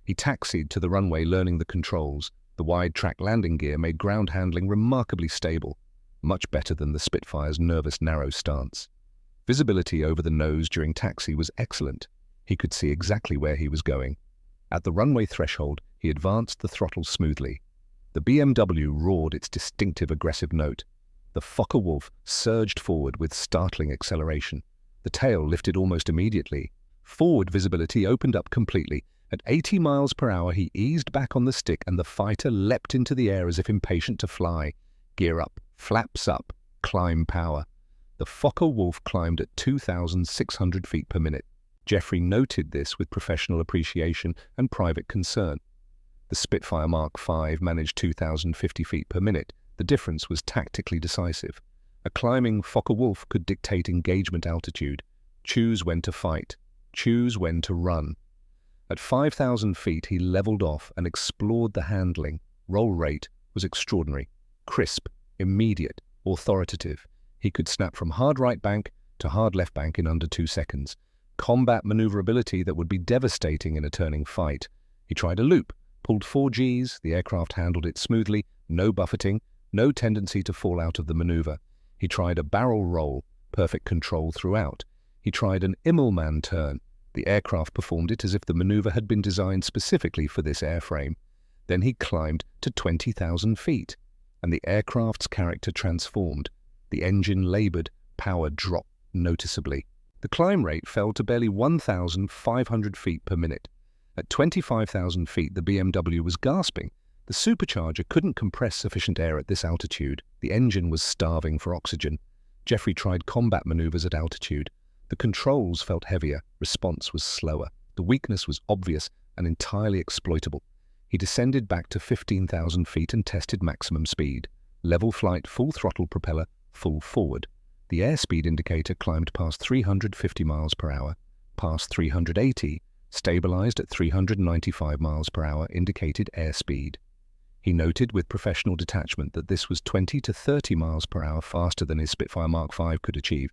He taxied to the runway, learning the controls. The wide-track landing gear made ground handling remarkably stable, much better than the Spitfire's nervous, narrow stance. Visibility over the nose during taxi was excellent. He could see exactly where he was going. At the runway threshold, he advanced the throttle smoothly. The BMW roared its distinctive aggressive note. The Focke-Wulf surged forward with startling acceleration. The tail lifted almost immediately. Forward visibility opened up completely. At 80 miles per hour, he eased back on the stick and the fighter leapt into the air as if impatient to fly. Gear up, flaps up, climb power. The Focke-Wulf climbed at 2,600 feet per minute. Geoffrey noted this with professional appreciation and private concern. The Spitfire Mark V managed 2,050 feet per minute. The difference was tactically decisive. A climbing Focke-Wulf could dictate engagement altitude, choose when to fight, choose when to run. At 5,000 feet, he leveled off and explored the handling. Roll rate was extraordinary, crisp, immediate, authoritative. He could snap from hard right bank to hard left bank in under 2 seconds. Combat maneuverability that would be devastating in a turning fight. He tried a loop, pulled 4 Gs, the aircraft handled it smoothly, no buffeting, no tendency to fall out of the maneuver. He tried a barrel roll, perfect control throughout. He tried an Immelmann turn, The aircraft performed it as if the maneuver had been designed specifically for this airframe. Then he climbed to 20,000 feet, and the aircraft's character transformed. The engine labored, power dropped noticeably. The climb rate fell to barely 1,500 feet per minute. At 25,000 feet, the BMW was gasping. The supercharger couldn't compress sufficient air at this altitude. The engine was starving for oxygen. Jeffrey tried combat maneuvers at altitude. The controls felt heavier, response was slower. The weakness was obvious and entirely exploitable. He descended back to 15,000 feet and tested maximum speed. Level flight, full throttle propeller, full forward. The airspeed indicator climbed past 350 miles per hour, past 380, stabilized at 395 miles per hour indicated airspeed. He noted with professional detachment that this was 20 to 30 miles per hour faster than his Spitfire Mark V could achieve.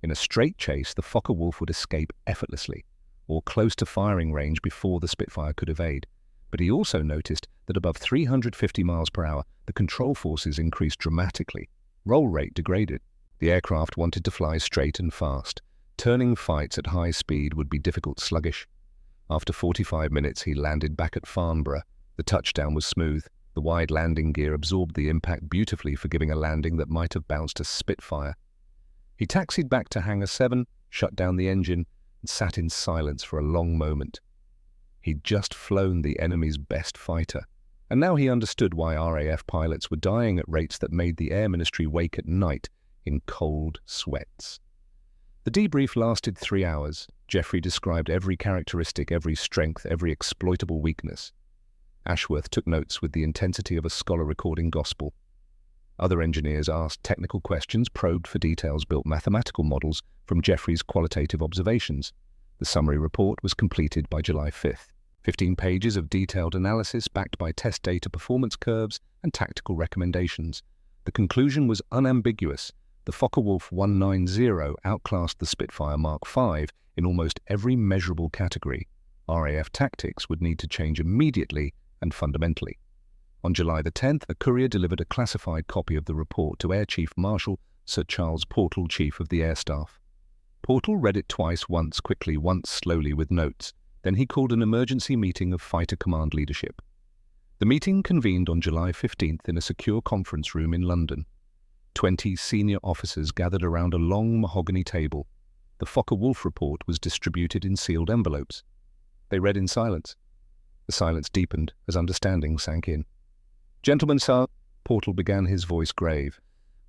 In a straight chase, the Focke-Wulf would escape effortlessly, or close to firing range before the Spitfire could evade. But he also noticed that above 350 miles per hour, the control forces increased dramatically. Roll rate degraded. The aircraft wanted to fly straight and fast. Turning fights at high speed would be difficult, sluggish. After 45 minutes, he landed back at Farnborough. The touchdown was smooth. The wide landing gear absorbed the impact beautifully, forgiving a landing that might have bounced a Spitfire. He taxied back to Hangar 7, shut down the engine, and sat in silence for a long moment. He'd just flown the enemy's best fighter, and now he understood why RAF pilots were dying at rates that made the Air Ministry wake at night in cold sweats. The debrief lasted 3 hours. Jeffrey described every characteristic, every strength, every exploitable weakness. Ashworth took notes with the intensity of a scholar recording gospel. Other engineers asked technical questions, probed for details, built mathematical models from Jeffrey's qualitative observations. The summary report was completed by July 5th. 15 pages of detailed analysis backed by test data, performance curves, and tactical recommendations. The conclusion was unambiguous. The Focke-Wulf 190 outclassed the Spitfire Mark V in almost every measurable category. RAF tactics would need to change immediately and fundamentally. On July the 10th, a courier delivered a classified copy of the report to Air Chief Marshal Sir Charles Portal, Chief of the Air Staff. Portal read it twice, once quickly, once slowly with notes. Then he called an emergency meeting of Fighter Command leadership. The meeting convened on July 15th in a secure conference room in London. 20 senior officers gathered around a long mahogany table. The Focke-Wulf report was distributed in sealed envelopes. They read in silence. The silence deepened as understanding sank in. "Gentlemen, sir," Portal began, his voice grave.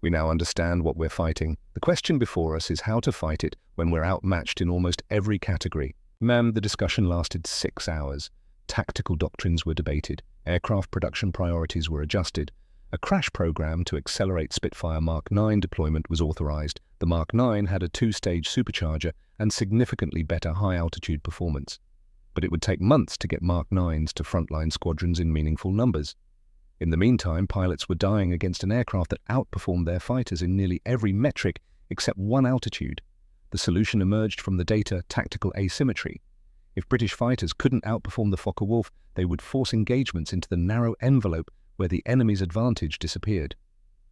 "We now understand what we're fighting. The question before us is how to fight it when we're outmatched in almost every category." Ma'am, the discussion lasted 6 hours. Tactical doctrines were debated. Aircraft production priorities were adjusted. A crash program to accelerate Spitfire Mark IX deployment was authorized. The Mark IX had a 2-stage supercharger and significantly better high-altitude performance. But it would take months to get Mark IXs to frontline squadrons in meaningful numbers. In the meantime, pilots were dying against an aircraft that outperformed their fighters in nearly every metric except one altitude. The solution emerged from the data tactical asymmetry. If British fighters couldn't outperform the Focke-Wulf, they would force engagements into the narrow envelope where the enemy's advantage disappeared.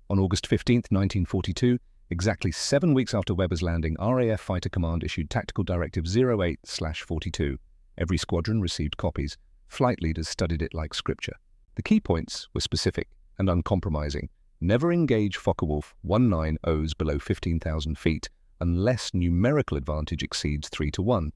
On August 15, 1942, exactly 7 weeks after Weber's landing, RAF Fighter Command issued Tactical Directive 08/42. Every squadron received copies. Flight leaders studied it like scripture. The key points were specific and uncompromising. Never engage Focke-Wulf 190s below 15,000 feet unless numerical advantage exceeds 3 to 1.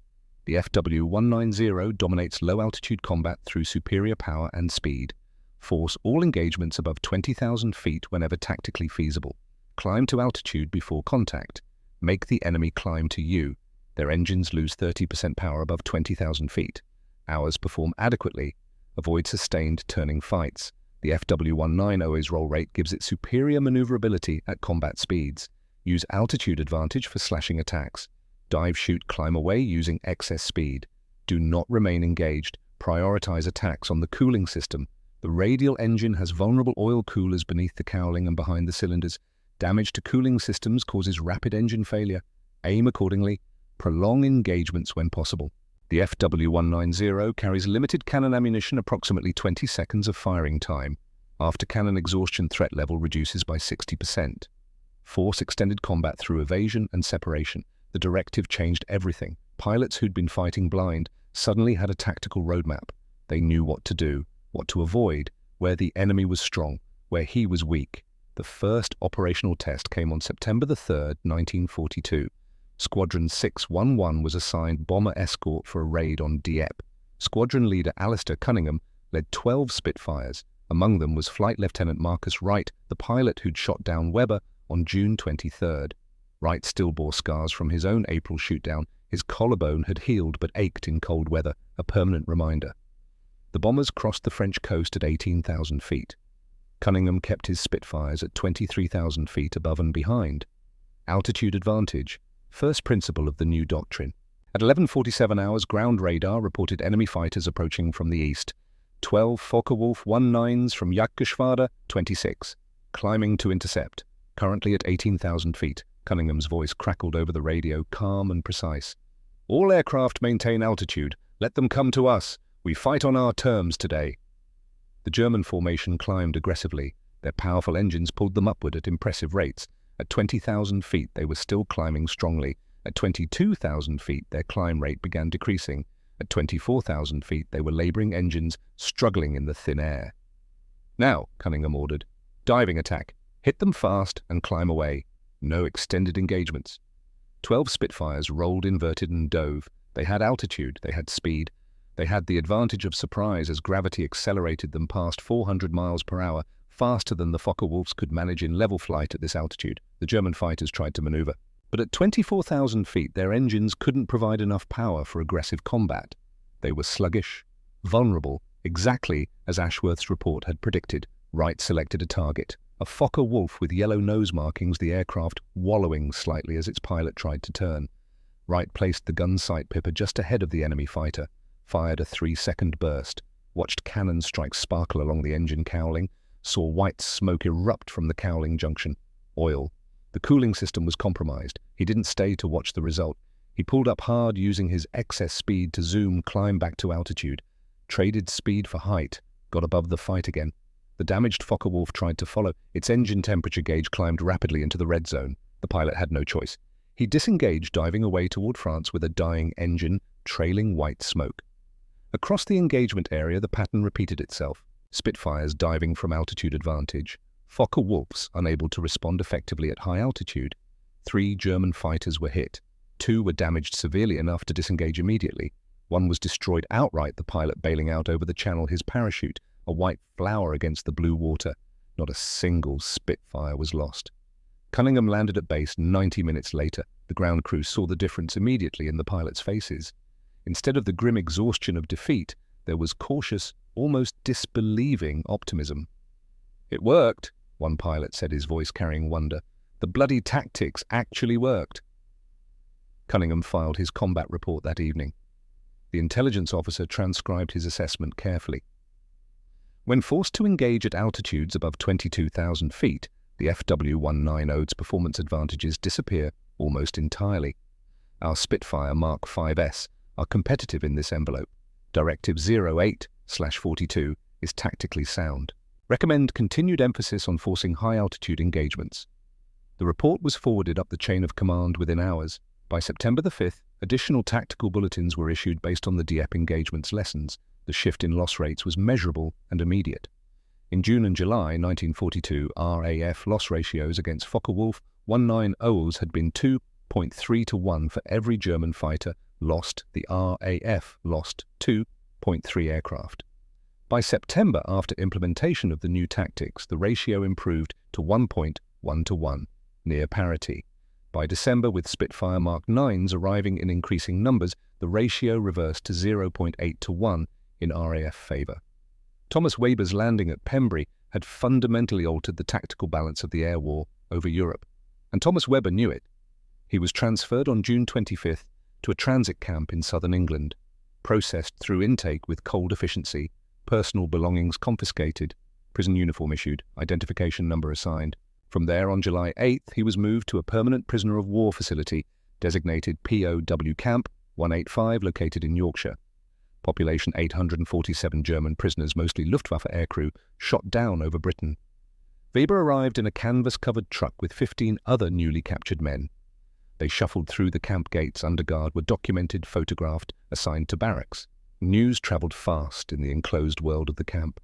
The FW190 dominates low-altitude combat through superior power and speed. Force all engagements above 20,000 feet whenever tactically feasible. Climb to altitude before contact. Make the enemy climb to you. Their engines lose 30% power above 20,000 feet. Ours perform adequately. Avoid sustained turning fights. The FW190's roll rate gives it superior maneuverability at combat speeds. Use altitude advantage for slashing attacks. Dive, shoot, climb away using excess speed. Do not remain engaged. Prioritize attacks on the cooling system. The radial engine has vulnerable oil coolers beneath the cowling and behind the cylinders. Damage to cooling systems causes rapid engine failure. Aim accordingly. Prolong engagements when possible. The FW190 carries limited cannon ammunition, approximately 20 seconds of firing time. After cannon exhaustion, threat level reduces by 60%. Force extended combat through evasion and separation. The directive changed everything. Pilots who'd been fighting blind suddenly had a tactical roadmap. They knew what to do, what to avoid, where the enemy was strong, where he was weak. The first operational test came on September the 3rd, 1942. Squadron 611 was assigned bomber escort for a raid on Dieppe. Squadron leader Alistair Cunningham led 12 Spitfires. Among them was Flight Lieutenant Marcus Wright, the pilot who'd shot down Weber on June 23rd. Wright still bore scars from his own April shootdown. His collarbone had healed but ached in cold weather, a permanent reminder. The bombers crossed the French coast at 18,000 feet. Cunningham kept his Spitfires at 23,000 feet above and behind. Altitude advantage, first principle of the new doctrine. At 11:47 hours, ground radar reported enemy fighters approaching from the east. 12 Focke-Wulf 19s from Jagdgeschwader 26, climbing to intercept. Currently at 18,000 feet, Cunningham's voice crackled over the radio, calm and precise. All aircraft maintain altitude. Let them come to us. We fight on our terms today. The German formation climbed aggressively. Their powerful engines pulled them upward at impressive rates. At 20,000 feet, they were still climbing strongly. At 22,000 feet, their climb rate began decreasing. At 24,000 feet, they were laboring engines, struggling in the thin air. Now, Cunningham ordered, diving attack. Hit them fast and climb away. No extended engagements. 12 Spitfires rolled, inverted, and dove. They had altitude, they had speed. They had the advantage of surprise as gravity accelerated them past 400 miles per hour, faster than the Focke-Wulfs could manage in level flight at this altitude. The German fighters tried to maneuver. But at 24,000 feet, their engines couldn't provide enough power for aggressive combat. They were sluggish, vulnerable, exactly as Ashworth's report had predicted. Wright selected a target, a Focke-Wulf with yellow nose markings, the aircraft wallowing slightly as its pilot tried to turn. Wright placed the gun sight pipper just ahead of the enemy fighter, fired a 3-second burst, watched cannon strikes sparkle along the engine cowling, saw white smoke erupt from the cowling junction. Oil. The cooling system was compromised. He didn't stay to watch the result. He pulled up hard, using his excess speed to zoom, climb back to altitude. Traded speed for height, got above the fight again. The damaged Focke-Wulf tried to follow. Its engine temperature gauge climbed rapidly into the red zone. The pilot had no choice. He disengaged, diving away toward France with a dying engine, trailing white smoke. Across the engagement area, the pattern repeated itself. Spitfires diving from altitude advantage. Focke-Wulfs unable to respond effectively at high altitude. 3 German fighters were hit. 2 were damaged severely enough to disengage immediately. 1 was destroyed outright, the pilot bailing out over the channel, his parachute, a white flower against the blue water. Not a single Spitfire was lost. Cunningham landed at base 90 minutes later. The ground crew saw the difference immediately in the pilots' faces. Instead of the grim exhaustion of defeat, there was cautious, almost disbelieving optimism. "It worked," one pilot said, his voice carrying wonder. "The bloody tactics actually worked." Cunningham filed his combat report that evening. The intelligence officer transcribed his assessment carefully. When forced to engage at altitudes above 22,000 feet, the FW190's performance advantages disappear almost entirely. Our Spitfire Mark 5S are competitive in this envelope. Directive 08/42 is tactically sound. Recommend continued emphasis on forcing high-altitude engagements. The report was forwarded up the chain of command within hours. By September the 5th, additional tactical bulletins were issued based on the Dieppe engagement's lessons. The shift in loss rates was measurable and immediate. In June and July 1942, RAF loss ratios against Focke-Wulf 19Os had been 2.3 to 1 for every German fighter lost. The RAF lost 2.3 aircraft. By September, after implementation of the new tactics, the ratio improved to 1.1 to 1, near parity. By December, with Spitfire Mark 9s arriving in increasing numbers, the ratio reversed to 0.8 to 1 in RAF favor. Thomas Weber's landing at Pembry had fundamentally altered the tactical balance of the air war over Europe, and Thomas Weber knew it. He was transferred on June 25th to a transit camp in southern England, processed through intake with cold efficiency, personal belongings confiscated, prison uniform issued, identification number assigned. From there, on July 8th, he was moved to a permanent prisoner of war facility, designated POW Camp 185, located in Yorkshire. Population 847 German prisoners, mostly Luftwaffe aircrew, shot down over Britain. Weber arrived in a canvas-covered truck with 15 other newly captured men. They shuffled through the camp gates under guard, were documented, photographed, assigned to barracks. News traveled fast in the enclosed world of the camp.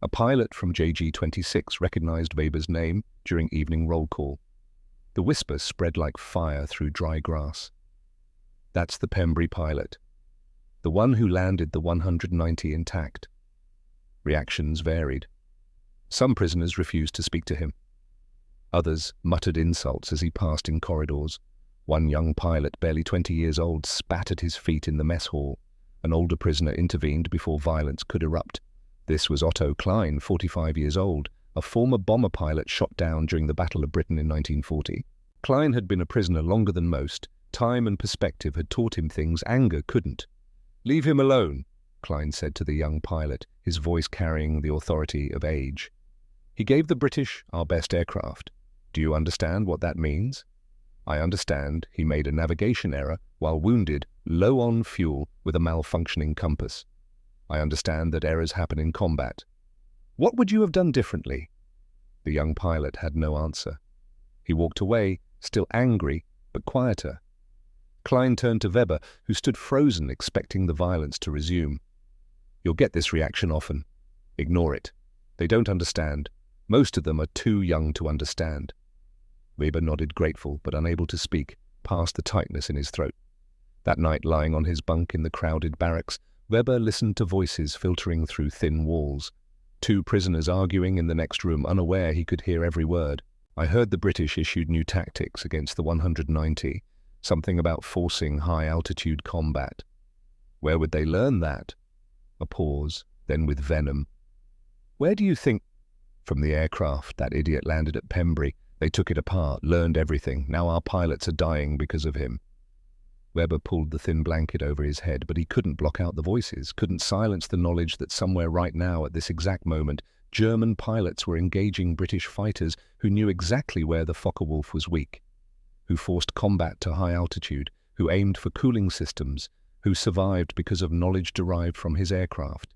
A pilot from JG-26 recognized Weber's name during evening roll call. The whisper spread like fire through dry grass. That's the Pembrey pilot, the one who landed the 190 intact. Reactions varied. Some prisoners refused to speak to him. Others muttered insults as he passed in corridors. One young pilot, barely 20 years old, spat at his feet in the mess hall. An older prisoner intervened before violence could erupt. This was Otto Klein, 45 years old, a former bomber pilot shot down during the Battle of Britain in 1940. Klein had been a prisoner longer than most. Time and perspective had taught him things anger couldn't. "Leave him alone," Klein said to the young pilot, his voice carrying the authority of age. "He gave the British our best aircraft. Do you understand what that means? I understand he made a navigation error while wounded, low on fuel, with a malfunctioning compass. I understand that errors happen in combat. What would you have done differently?" The young pilot had no answer. He walked away, still angry, but quieter. Klein turned to Weber, who stood frozen, expecting the violence to resume. "You'll get this reaction often. Ignore it. They don't understand. Most of them are too young to understand." Weber nodded, grateful but unable to speak, past the tightness in his throat. That night, lying on his bunk in the crowded barracks, Weber listened to voices filtering through thin walls. Two prisoners arguing in the next room, unaware he could hear every word. "I heard the British issued new tactics against the 190, something about forcing high-altitude combat. Where would they learn that?" A pause, then with venom. "Where do you think—" "From the aircraft. That idiot landed at Pembrey. They took it apart, learned everything. Now our pilots are dying because of him." Weber pulled the thin blanket over his head, but he couldn't block out the voices, couldn't silence the knowledge that somewhere right now, at this exact moment, German pilots were engaging British fighters who knew exactly where the Focke-Wulf was weak, who forced combat to high altitude, who aimed for cooling systems, who survived because of knowledge derived from his aircraft.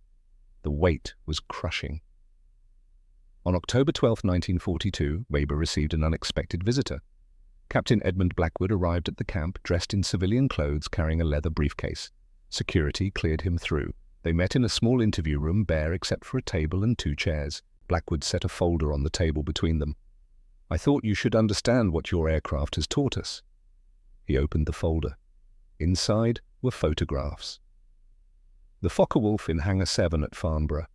The weight was crushing. On October 12, 1942, Weber received an unexpected visitor. Captain Edmund Blackwood arrived at the camp, dressed in civilian clothes, carrying a leather briefcase. Security cleared him through. They met in a small interview room, bare except for a table and two chairs. Blackwood set a folder on the table between them. "I thought you should understand what your aircraft has taught us." He opened the folder. Inside were photographs. The Focke-Wulf in Hangar 7 at Farnborough.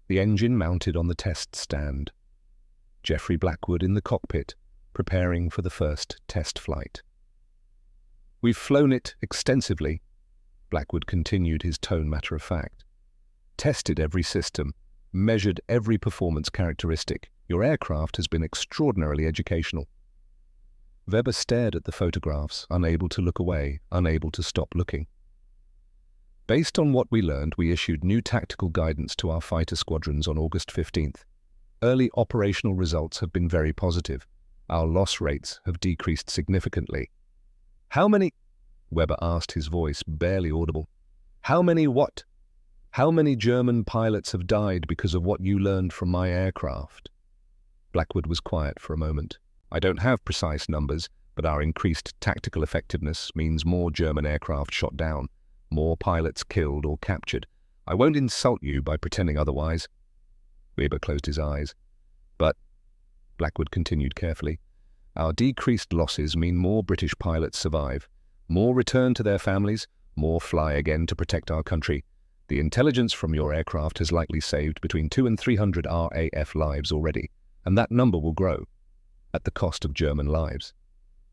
The engine mounted on the test stand. Geoffrey Blackwood in the cockpit, preparing for the first test flight. "We've flown it extensively," Blackwood continued, his tone matter-of-fact. "Tested every system, measured every performance characteristic. Your aircraft has been extraordinarily educational." Weber stared at the photographs, unable to look away, unable to stop looking. "Based on what we learned, we issued new tactical guidance to our fighter squadrons on August 15th. Early operational results have been very positive. Our loss rates have decreased significantly." "How many?" Weber asked, his voice barely audible. "How many what?" "How many German pilots have died because of what you learned from my aircraft?" Blackwood was quiet for a moment. "I don't have precise numbers, but our increased tactical effectiveness means more German aircraft shot down, more pilots killed or captured. I won't insult you by pretending otherwise." Weber closed his eyes. "But," Blackwood continued carefully, "our decreased losses mean more British pilots survive, more return to their families, more fly again to protect our country. The intelligence from your aircraft has likely saved between 200 and 300 RAF lives already, and that number will grow, at the cost of German lives.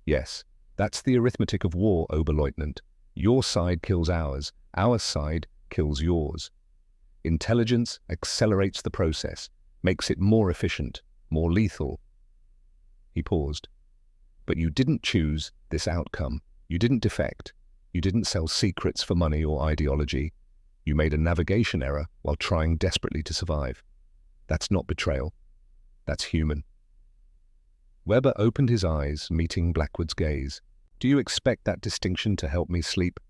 Yes, that's the arithmetic of war, Oberleutnant. Your side kills ours, our side kills yours. Intelligence accelerates the process, makes it more efficient, more lethal." He paused. "But you didn't choose this outcome. You didn't defect. You didn't sell secrets for money or ideology. You made a navigation error while trying desperately to survive. That's not betrayal. That's human." Weber opened his eyes, meeting Blackwood's gaze. "Do you expect that distinction to help me sleep?"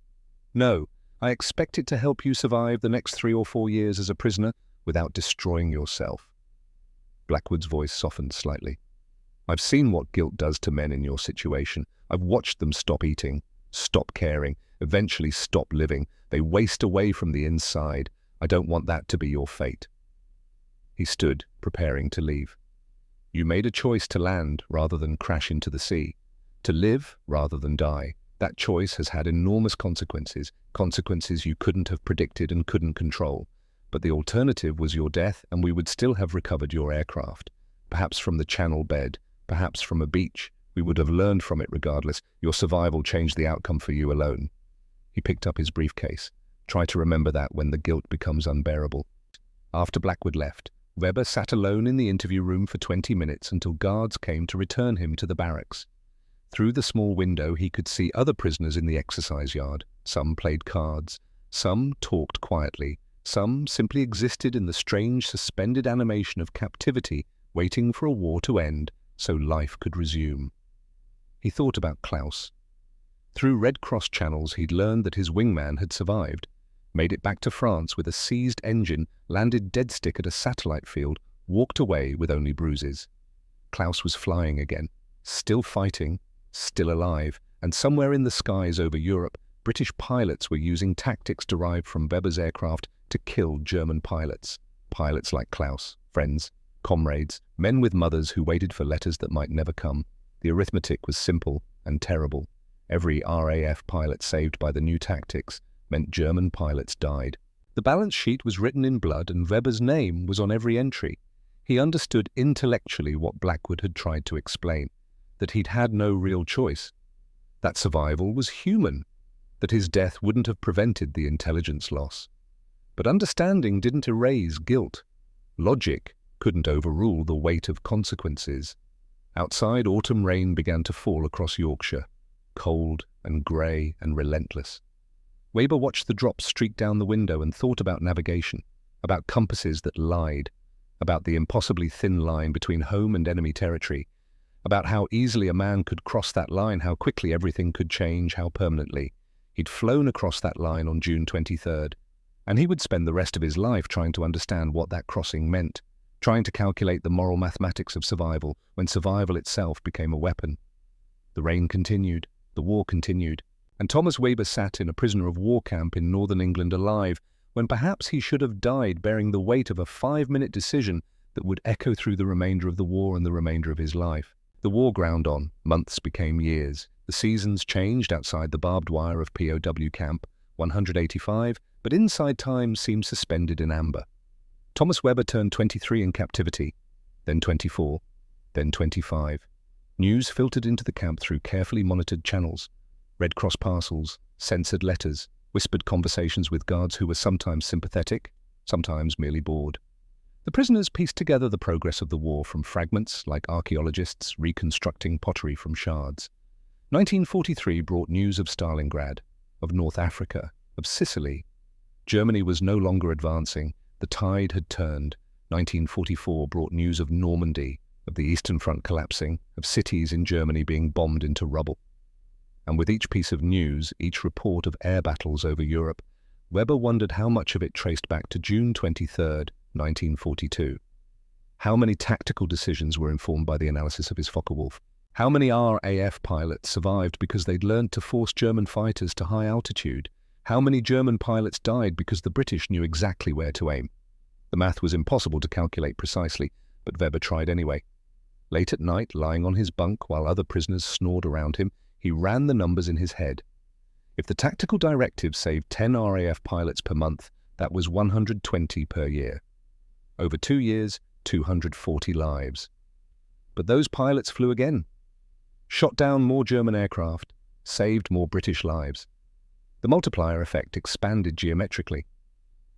"No, I expect it to help you survive the next 3 or 4 years as a prisoner without destroying yourself." Blackwood's voice softened slightly. I've seen what guilt does to men in your situation. I've watched them stop eating, stop caring, eventually stop living. They waste away from the inside. I don't want that to be your fate." He stood, preparing to leave. "You made a choice to land rather than crash into the sea, to live rather than die. That choice has had enormous consequences, consequences you couldn't have predicted and couldn't control. But the alternative was your death, and we would still have recovered your aircraft. Perhaps from the channel bed, perhaps from a beach. We would have learned from it regardless. Your survival changed the outcome for you alone." He picked up his briefcase. "Try to remember that when the guilt becomes unbearable." After Blackwood left, Weber sat alone in the interview room for 20 minutes until guards came to return him to the barracks. Through the small window he could see other prisoners in the exercise yard. Some played cards, some talked quietly, some simply existed in the strange suspended animation of captivity, waiting for a war to end so life could resume. He thought about Klaus. Through Red Cross channels he'd learned that his wingman had survived, made it back to France with a seized engine, landed dead stick at a satellite field, walked away with only bruises. Klaus was flying again, still fighting, still alive, and somewhere in the skies over Europe, British pilots were using tactics derived from Weber's aircraft to kill German pilots. Pilots like Klaus, friends, comrades, men with mothers who waited for letters that might never come. The arithmetic was simple and terrible. Every RAF pilot saved by the new tactics meant German pilots died. The balance sheet was written in blood and Weber's name was on every entry. He understood intellectually what Blackwood had tried to explain, that he'd had no real choice, that survival was human, that his death wouldn't have prevented the intelligence loss. But understanding didn't erase guilt. Logic couldn't overrule the weight of consequences. Outside, autumn rain began to fall across Yorkshire, cold and grey and relentless. Weber watched the drops streak down the window and thought about navigation, about compasses that lied, about the impossibly thin line between home and enemy territory, about how easily a man could cross that line, how quickly everything could change, how permanently. He'd flown across that line on June 23rd, and he would spend the rest of his life trying to understand what that crossing meant, trying to calculate the moral mathematics of survival when survival itself became a weapon. The rain continued, the war continued, and Thomas Weber sat in a prisoner of war camp in northern England alive, when perhaps he should have died bearing the weight of a 5-minute decision that would echo through the remainder of the war and the remainder of his life. The war ground on, months became years. The seasons changed outside the barbed wire of POW Camp 185, but inside time seemed suspended in amber. Thomas Weber turned 23 in captivity, then 24, then 25. News filtered into the camp through carefully monitored channels. Red Cross parcels, censored letters, whispered conversations with guards who were sometimes sympathetic, sometimes merely bored. The prisoners pieced together the progress of the war from fragments like archaeologists reconstructing pottery from shards. 1943 brought news of Stalingrad, of North Africa, of Sicily. Germany was no longer advancing. The tide had turned. 1944 brought news of Normandy, of the Eastern Front collapsing, of cities in Germany being bombed into rubble. And with each piece of news, each report of air battles over Europe, Weber wondered how much of it traced back to June 23rd, 1942. How many tactical decisions were informed by the analysis of his Focke-Wulf? How many RAF pilots survived because they'd learned to force German fighters to high altitude? How many German pilots died because the British knew exactly where to aim? The math was impossible to calculate precisely, but Weber tried anyway. Late at night, lying on his bunk while other prisoners snored around him, he ran the numbers in his head. If the tactical directive saved 10 RAF pilots per month, that was 120 per year. Over 2 years, 240 lives. But those pilots flew again, shot down more German aircraft, saved more British lives. The multiplier effect expanded geometrically.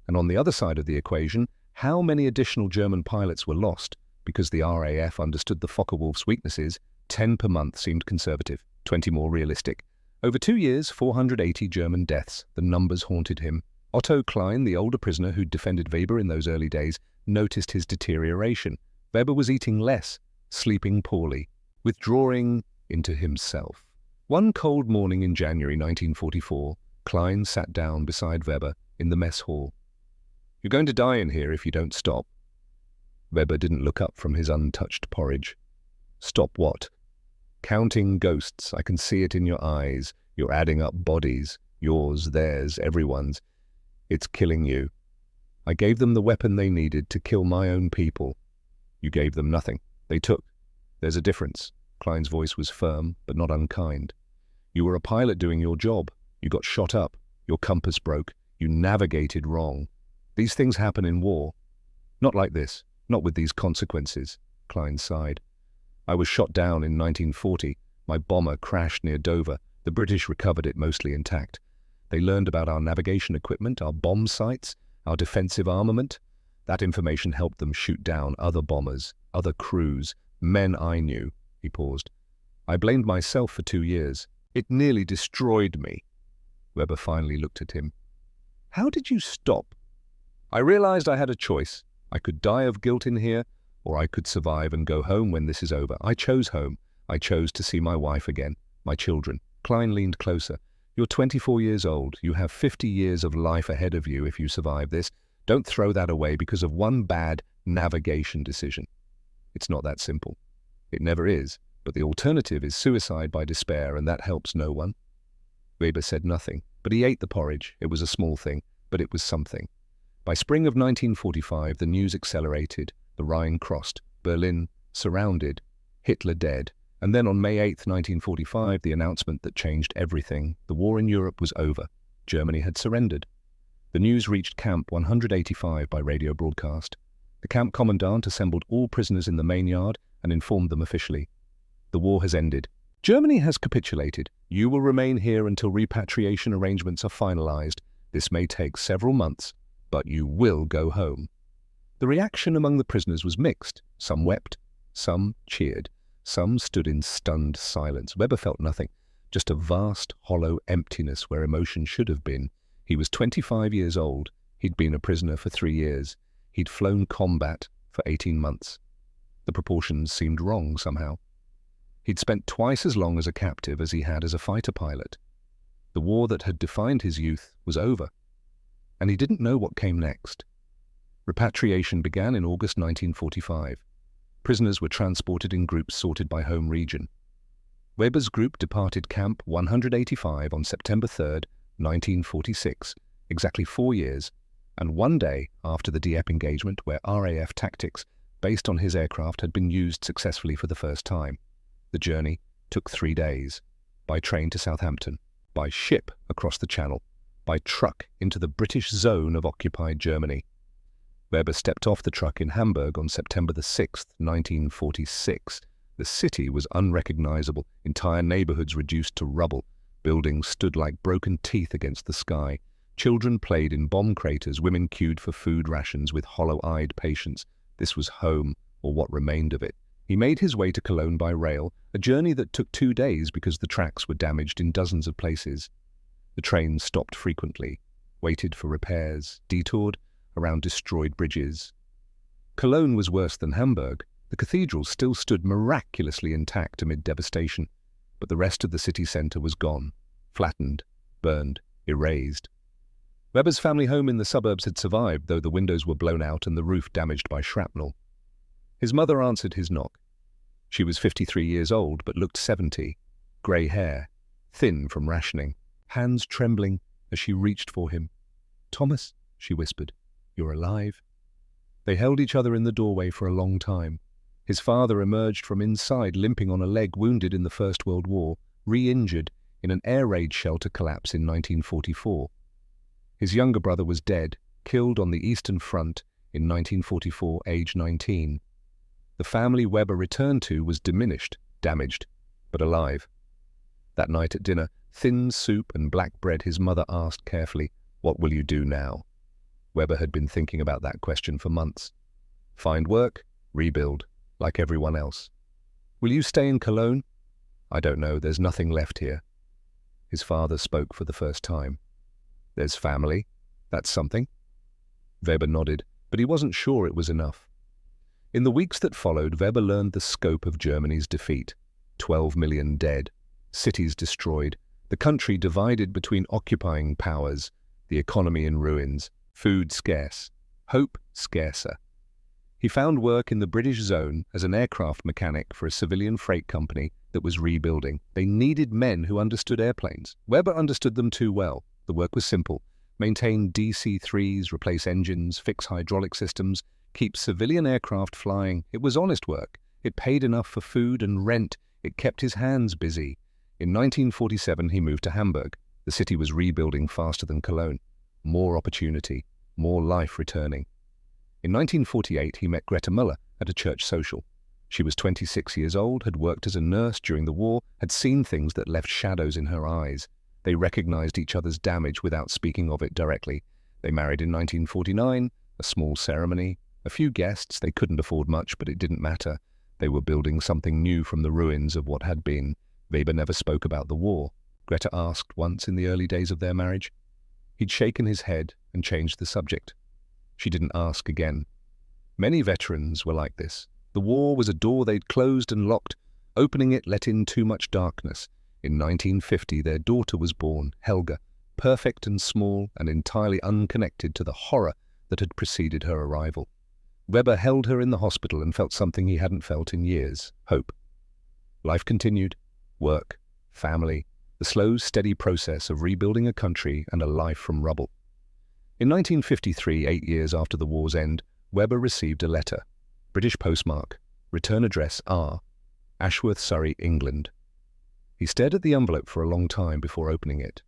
And on the other side of the equation, how many additional German pilots were lost because the RAF understood the Focke-Wulf's weaknesses? 10 per month seemed conservative, 20 more realistic. Over 2 years, 480 German deaths. The numbers haunted him. Otto Klein, the older prisoner who'd defended Weber in those early days, noticed his deterioration. Weber was eating less, sleeping poorly, withdrawing into himself. One cold morning in January 1944, Klein sat down beside Weber in the mess hall. "You're going to die in here if you don't stop." Weber didn't look up from his untouched porridge. Stop what? Counting ghosts. I can see it in your eyes. You're adding up bodies. Yours, theirs, everyone's. It's killing you. I gave them the weapon they needed to kill my own people. You gave them nothing. They took. There's a difference. Klein's voice was firm, but not unkind. You were a pilot doing your job. You got shot up. Your compass broke. You navigated wrong. These things happen in war. Not like this. Not with these consequences. Klein sighed. I was shot down in 1940. My bomber crashed near Dover. The British recovered it mostly intact. They learned about our navigation equipment, our bomb sites, our defensive armament. That information helped them shoot down other bombers, other crews, men I knew. He paused. I blamed myself for 2 years. It nearly destroyed me. Weber finally looked at him. How did you stop? I realized I had a choice. I could die of guilt in here, or I could survive and go home when this is over. I chose home. I chose to see my wife again, my children. Klein leaned closer. You're 24 years old. You have 50 years of life ahead of you if you survive this. Don't throw that away because of one bad navigation decision. It's not that simple. It never is, but the alternative is suicide by despair, and that helps no one. Weber said nothing, but he ate the porridge. It was a small thing, but it was something. By spring of 1945, the news accelerated. The Rhine crossed, Berlin surrounded, Hitler dead. And then on May 8, 1945, the announcement that changed everything. The war in Europe was over. Germany had surrendered. The news reached Camp 185 by radio broadcast. The camp commandant assembled all prisoners in the main yard and informed them officially. The war has ended. Germany has capitulated. You will remain here until repatriation arrangements are finalized. This may take several months, but you will go home. The reaction among the prisoners was mixed. Some wept, some cheered, some stood in stunned silence. Weber felt nothing, just a vast, hollow emptiness where emotion should have been. He was 25 years old. He'd been a prisoner for 3 years. He'd flown combat for 18 months. The proportions seemed wrong somehow. He'd spent twice as long as a captive as he had as a fighter pilot. The war that had defined his youth was over, and he didn't know what came next. Repatriation began in August 1945. Prisoners were transported in groups sorted by home region. Weber's group departed Camp 185 on September 3, 1946, exactly 4 years, and 1 day after the Dieppe engagement where RAF tactics based on his aircraft had been used successfully for the first time. The journey took 3 days, by train to Southampton, by ship across the Channel, by truck into the British zone of occupied Germany. Weber stepped off the truck in Hamburg on September 6, 1946. The city was unrecognizable, entire neighborhoods reduced to rubble. Buildings stood like broken teeth against the sky. Children played in bomb craters, women queued for food rations with hollow-eyed patience. This was home, or what remained of it. He made his way to Cologne by rail, a journey that took 2 days because the tracks were damaged in dozens of places. The train stopped frequently, waited for repairs, detoured around destroyed bridges. Cologne was worse than Hamburg. The cathedral still stood miraculously intact amid devastation, but the rest of the city centre was gone, flattened, burned, erased. Weber's family home in the suburbs had survived, though the windows were blown out and the roof damaged by shrapnel. His mother answered his knock. She was 53 years old, but looked 70, grey hair, thin from rationing, hands trembling as she reached for him. "Thomas," she whispered, "you're alive." They held each other in the doorway for a long time. His father emerged from inside, limping on a leg, wounded in the First World War, re-injured in an air raid shelter collapse in 1944. His younger brother was dead, killed on the Eastern Front in 1944, age 19. The family Weber returned to was diminished, damaged, but alive. That night at dinner, thin soup and black bread, his mother asked carefully, "What will you do now?" Weber had been thinking about that question for months. Find work, rebuild, like everyone else. "Will you stay in Cologne?" "I don't know, there's nothing left here." His father spoke for the first time. "There's family. That's something." Weber nodded, but he wasn't sure it was enough. In the weeks that followed, Weber learned the scope of Germany's defeat. 12 million dead, cities destroyed, the country divided between occupying powers, the economy in ruins, food scarce, hope scarcer. He found work in the British zone as an aircraft mechanic for a civilian freight company that was rebuilding. They needed men who understood airplanes. Weber understood them too well. The work was simple. Maintain DC-3s, replace engines, fix hydraulic systems, keep civilian aircraft flying. It was honest work. It paid enough for food and rent. It kept his hands busy. In 1947, he moved to Hamburg. The city was rebuilding faster than Cologne. More opportunity, more life returning. In 1948, he met Greta Muller at a church social. She was 26 years old, had worked as a nurse during the war, had seen things that left shadows in her eyes. They recognized each other's damage without speaking of it directly. They married in 1949, a small ceremony, a few guests. They couldn't afford much, but it didn't matter. They were building something new from the ruins of what had been. Weber never spoke about the war. Greta asked once in the early days of their marriage. He'd shaken his head and changed the subject. She didn't ask again. Many veterans were like this. The war was a door they'd closed and locked. Opening it let in too much darkness. In 1950, their daughter was born, Helga, perfect and small and entirely unconnected to the horror that had preceded her arrival. Weber held her in the hospital and felt something he hadn't felt in years, hope. Life continued. Work, family, the slow, steady process of rebuilding a country and a life from rubble. In 1953, 8 years after the war's end, Weber received a letter. British postmark, return address R, Ashworth, Surrey, England. He stared at the envelope for a long time before opening it.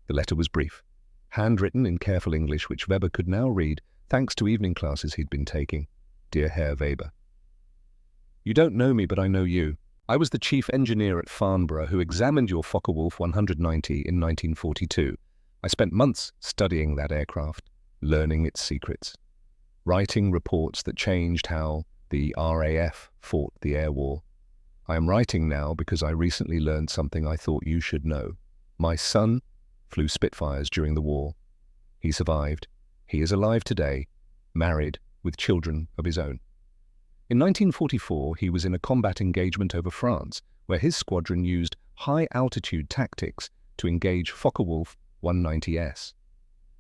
The letter was brief, handwritten in careful English, which Weber could now read thanks to evening classes he'd been taking. Dear Herr Weber. You don't know me, but I know you. I was the chief engineer at Farnborough who examined your Focke-Wulf 190 in 1942. I spent months studying that aircraft, learning its secrets, writing reports that changed how the RAF fought the air war. I am writing now because I recently learned something I thought you should know. My son flew Spitfires during the war. He survived. He is alive today, married, with children of his own. In 1944, he was in a combat engagement over France, where his squadron used high-altitude tactics to engage Focke-Wulf 190s.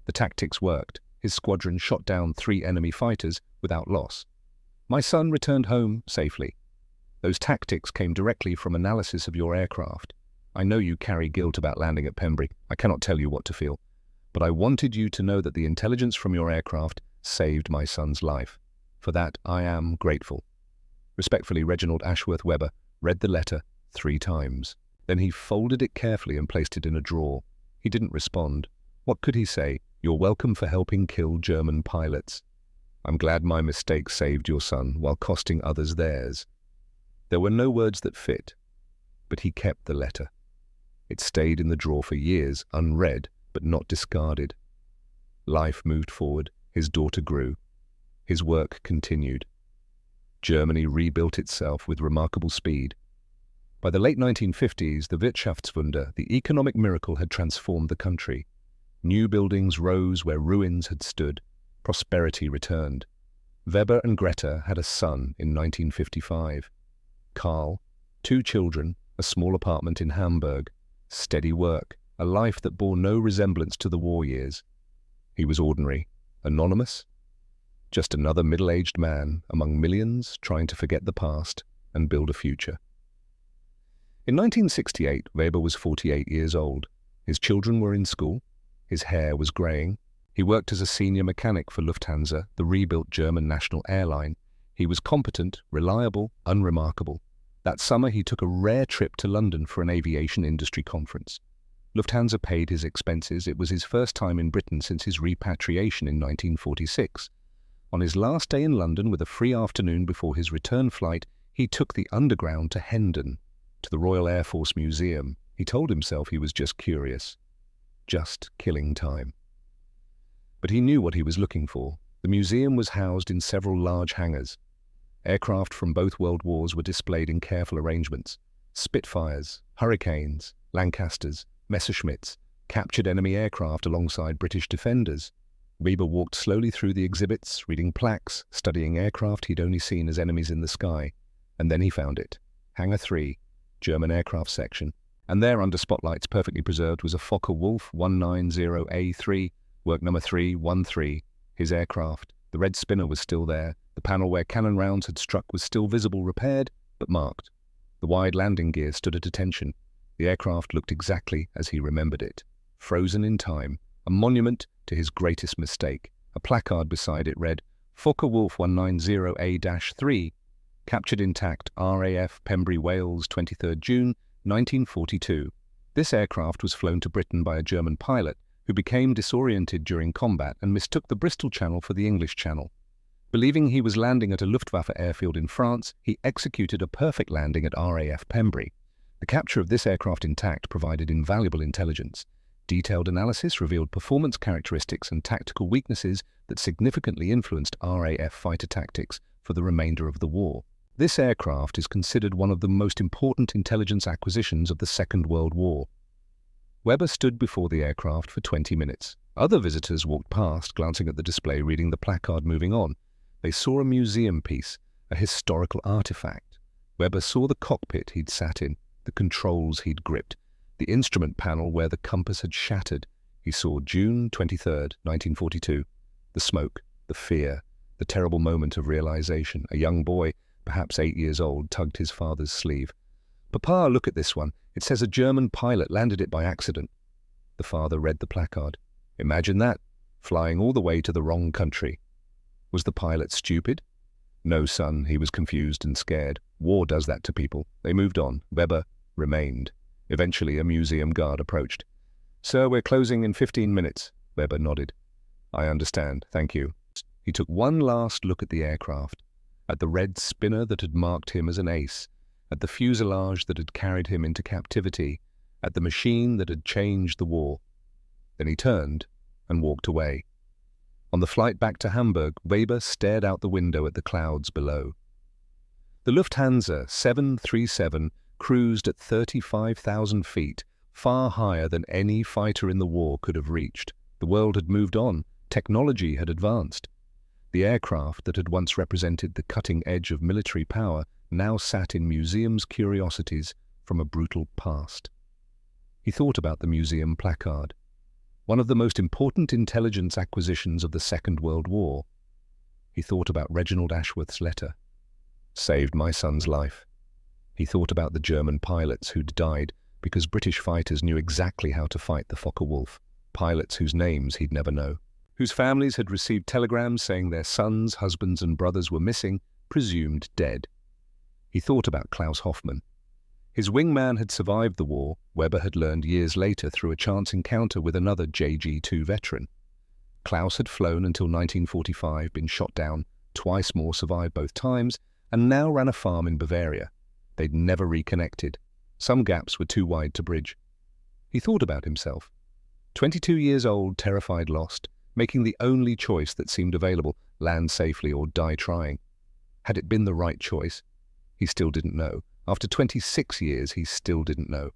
The tactics worked. His squadron shot down 3 enemy fighters without loss. My son returned home safely. Those tactics came directly from analysis of your aircraft. I know you carry guilt about landing at Pembrey. I cannot tell you what to feel. But I wanted you to know that the intelligence from your aircraft saved my son's life. For that, I am grateful. Respectfully, Reginald Ashworth Weber read the letter 3 times. Then he folded it carefully and placed it in a drawer. He didn't respond. What could he say? You're welcome for helping kill German pilots. I'm glad my mistake saved your son while costing others theirs. There were no words that fit, but he kept the letter. It stayed in the drawer for years, unread, but not discarded. Life moved forward. His daughter grew. His work continued. Germany rebuilt itself with remarkable speed. By the late 1950s, the Wirtschaftswunder, the economic miracle, had transformed the country. New buildings rose where ruins had stood. Prosperity returned. Weber and Greta had a son in 1955. Karl, 2 children, a small apartment in Hamburg, steady work, a life that bore no resemblance to the war years. He was ordinary, anonymous, just another middle-aged man among millions trying to forget the past and build a future. In 1968, Weber was 48 years old. His children were in school. His hair was graying. He worked as a senior mechanic for Lufthansa, the rebuilt German national airline. He was competent, reliable, unremarkable. That summer, he took a rare trip to London for an aviation industry conference. Lufthansa paid his expenses. It was his first time in Britain since his repatriation in 1946. On his last day in London, with a free afternoon before his return flight, he took the Underground to Hendon, to the Royal Air Force Museum. He told himself he was just curious, just killing time. But he knew what he was looking for. The museum was housed in several large hangars. Aircraft from both world wars were displayed in careful arrangements. Spitfires, Hurricanes, Lancasters, Messerschmitts, captured enemy aircraft alongside British defenders. Weber walked slowly through the exhibits, reading plaques, studying aircraft he'd only seen as enemies in the sky. And then he found it. Hangar 3, German aircraft section. And there, under spotlights, perfectly preserved, was a Focke-Wulf 190A3, work number 313, his aircraft. The red spinner was still there, the The panel where cannon rounds had struck was still visible, repaired, but marked. The wide landing gear stood at attention. The aircraft looked exactly as he remembered it. Frozen in time, a monument to his greatest mistake. A placard beside it read, Focke-Wulf 190A-3, captured intact, RAF Pembrey, Wales, 23rd June, 1942. This aircraft was flown to Britain by a German pilot who became disoriented during combat and mistook the Bristol Channel for the English Channel. Believing he was landing at a Luftwaffe airfield in France, he executed a perfect landing at RAF Pembrey. The capture of this aircraft intact provided invaluable intelligence. Detailed analysis revealed performance characteristics and tactical weaknesses that significantly influenced RAF fighter tactics for the remainder of the war. This aircraft is considered one of the most important intelligence acquisitions of the Second World War. Weber stood before the aircraft for 20 minutes. Other visitors walked past, glancing at the display, reading the placard, moving on. They saw a museum piece, a historical artifact. Weber saw the cockpit he'd sat in, the controls he'd gripped, the instrument panel where the compass had shattered. He saw June 23rd, 1942. The smoke, the fear, the terrible moment of realization. A young boy, perhaps 8 years old, tugged his father's sleeve. "Papa, look at this one. It says a German pilot landed it by accident." The father read the placard. Imagine that, flying all the way to the wrong country. Was the pilot stupid? No, son, he was confused and scared. War does that to people. They moved on. Weber remained. Eventually, a museum guard approached. "Sir, we're closing in 15 minutes. Weber nodded. "I understand, thank you." He took one last look at the aircraft, at the red spinner that had marked him as an ace, at the fuselage that had carried him into captivity, at the machine that had changed the war. Then he turned and walked away. On the flight back to Hamburg, Weber stared out the window at the clouds below. The Lufthansa 737 cruised at 35,000 feet, far higher than any fighter in the war could have reached. The world had moved on. Technology had advanced. The aircraft that had once represented the cutting edge of military power now sat in museums' curiosities from a brutal past. He thought about the museum placard, one of the most important intelligence acquisitions of the Second World War. He thought about Reginald Ashworth's letter. Saved my son's life. He thought about the German pilots who'd died because British fighters knew exactly how to fight the Focke-Wulf, pilots whose names he'd never know, whose families had received telegrams saying their sons, husbands and brothers were missing, presumed dead. He thought about Klaus Hoffmann. His wingman had survived the war, Weber had learned years later through a chance encounter with another JG2 veteran. Klaus had flown until 1945, been shot down, twice more, survived both times, and now ran a farm in Bavaria. They'd never reconnected. Some gaps were too wide to bridge. He thought about himself. 22 years old, terrified, lost, making the only choice that seemed available, land safely or die trying. Had it been the right choice? He still didn't know. After 26 years, he still didn't know.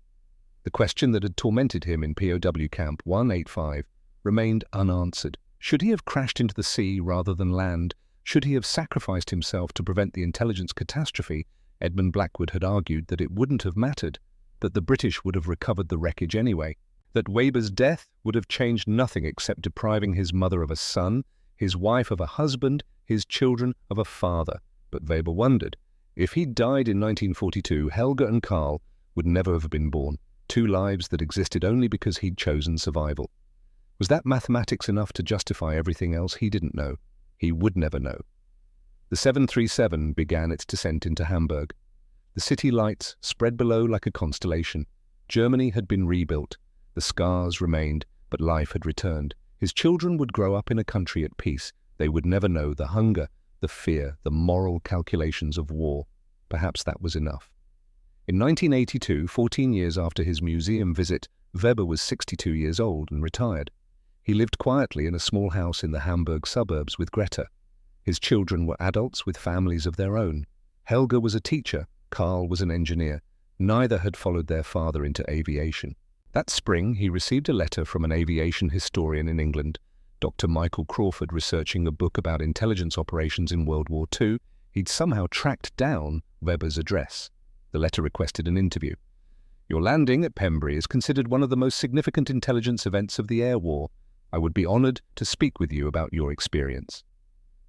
The question that had tormented him in POW Camp 185 remained unanswered. Should he have crashed into the sea rather than land? Should he have sacrificed himself to prevent the intelligence catastrophe? Edmund Blackwood had argued that it wouldn't have mattered, that the British would have recovered the wreckage anyway, that Weber's death would have changed nothing except depriving his mother of a son, his wife of a husband, his children of a father. But Weber wondered, if he'd died in 1942, Helga and Karl would never have been born, two lives that existed only because he'd chosen survival. Was that mathematics enough to justify everything else? He didn't know. He would never know. The 737 began its descent into Hamburg. The city lights spread below like a constellation. Germany had been rebuilt. The scars remained, but life had returned. His children would grow up in a country at peace. They would never know the hunger, the fear, the moral calculations of war. Perhaps that was enough. In 1982, 14 years after his museum visit, Weber was 62 years old and retired. He lived quietly in a small house in the Hamburg suburbs with Greta. His children were adults with families of their own. Helga was a teacher, Karl was an engineer. Neither had followed their father into aviation. That spring, he received a letter from an aviation historian in England, Dr. Michael Crawford, researching a book about intelligence operations in World War II. He'd somehow tracked down Weber's address. The letter requested an interview. "Your landing at Pembrey is considered one of the most significant intelligence events of the air war. I would be honored to speak with you about your experience."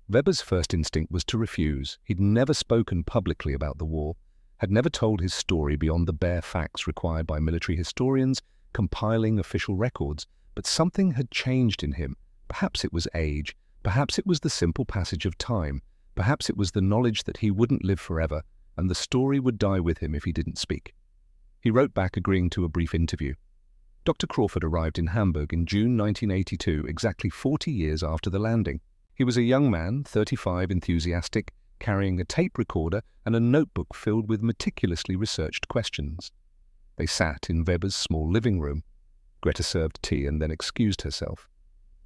Weber's first instinct was to refuse. He'd never spoken publicly about the war, had never told his story beyond the bare facts required by military historians compiling official records, but something had changed in him. Perhaps it was age, perhaps it was the simple passage of time, perhaps it was the knowledge that he wouldn't live forever, and the story would die with him if he didn't speak. He wrote back agreeing to a brief interview. Dr. Crawford arrived in Hamburg in June 1982, exactly 40 years after the landing. He was a young man, 35, enthusiastic, carrying a tape recorder and a notebook filled with meticulously researched questions. They sat in Weber's small living room. Greta served tea and then excused herself.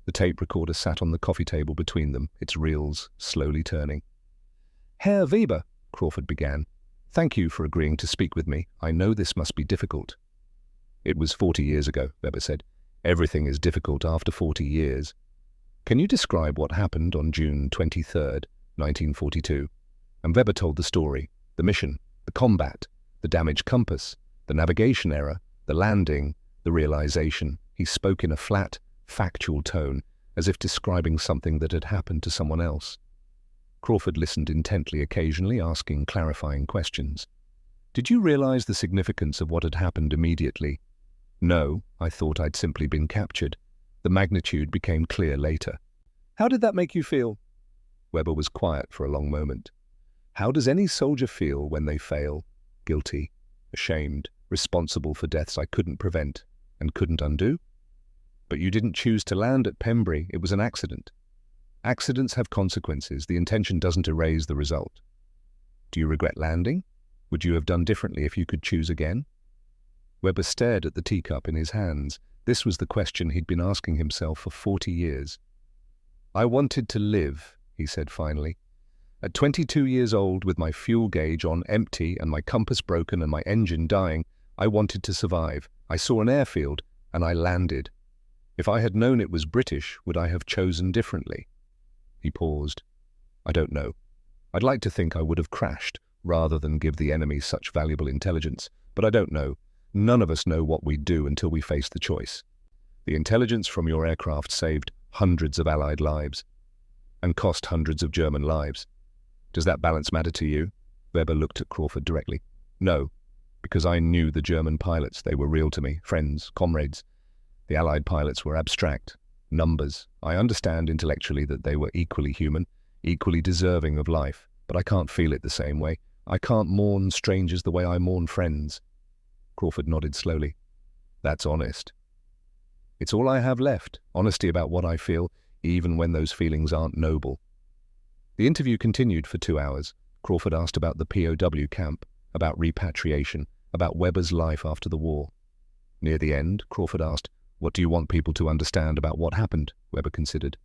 The tape recorder sat on the coffee table between them, its reels slowly turning. "Herr Weber," Crawford began, "thank you for agreeing to speak with me. I know this must be difficult." "It was 40 years ago," Weber said. "Everything is difficult after 40 years. Can you describe what happened on June 23rd, 1942? And Weber told the story, the mission, the combat, the damaged compass, the navigation error, the landing, the realization. He spoke in a flat, factual tone, as if describing something that had happened to someone else. Crawford listened intently, occasionally asking clarifying questions. "Did you realize the significance of what had happened immediately?" "No, I thought I'd simply been captured. The magnitude became clear later." "How did that make you feel?" Weber was quiet for a long moment. "How does any soldier feel when they fail? Guilty, ashamed, responsible for deaths I couldn't prevent and couldn't undo? But you didn't choose to land at Pembry. It was an accident. Accidents have consequences. The intention doesn't erase the result. Do you regret landing? Would you have done differently if you could choose again?" Weber stared at the teacup in his hands. This was the question he'd been asking himself for 40 years. "I wanted to live," he said finally. "At 22 years old, with my fuel gauge on empty and my compass broken and my engine dying, I wanted to survive. I saw an airfield, and I landed. If I had known it was British, would I have chosen differently?" He paused. "I don't know. I'd like to think I would have crashed, rather than give the enemy such valuable intelligence, but I don't know. None of us know what we'd do until we face the choice. The intelligence from your aircraft saved hundreds of Allied lives, and cost hundreds of German lives. Does that balance matter to you?" Weber looked at Crawford directly. "No, because I knew the German pilots. They were real to me, friends, comrades. The Allied pilots were abstract, numbers. I understand intellectually that they were equally human, equally deserving of life, but I can't feel it the same way. I can't mourn strangers the way I mourn friends." Crawford nodded slowly. "That's honest." "It's all I have left, honesty about what I feel, even when those feelings aren't noble." The interview continued for 2 hours. Crawford asked about the POW camp, about repatriation, about Weber's life after the war. Near the end, Crawford asked, "What do you want people to understand about what happened?" Weber considered.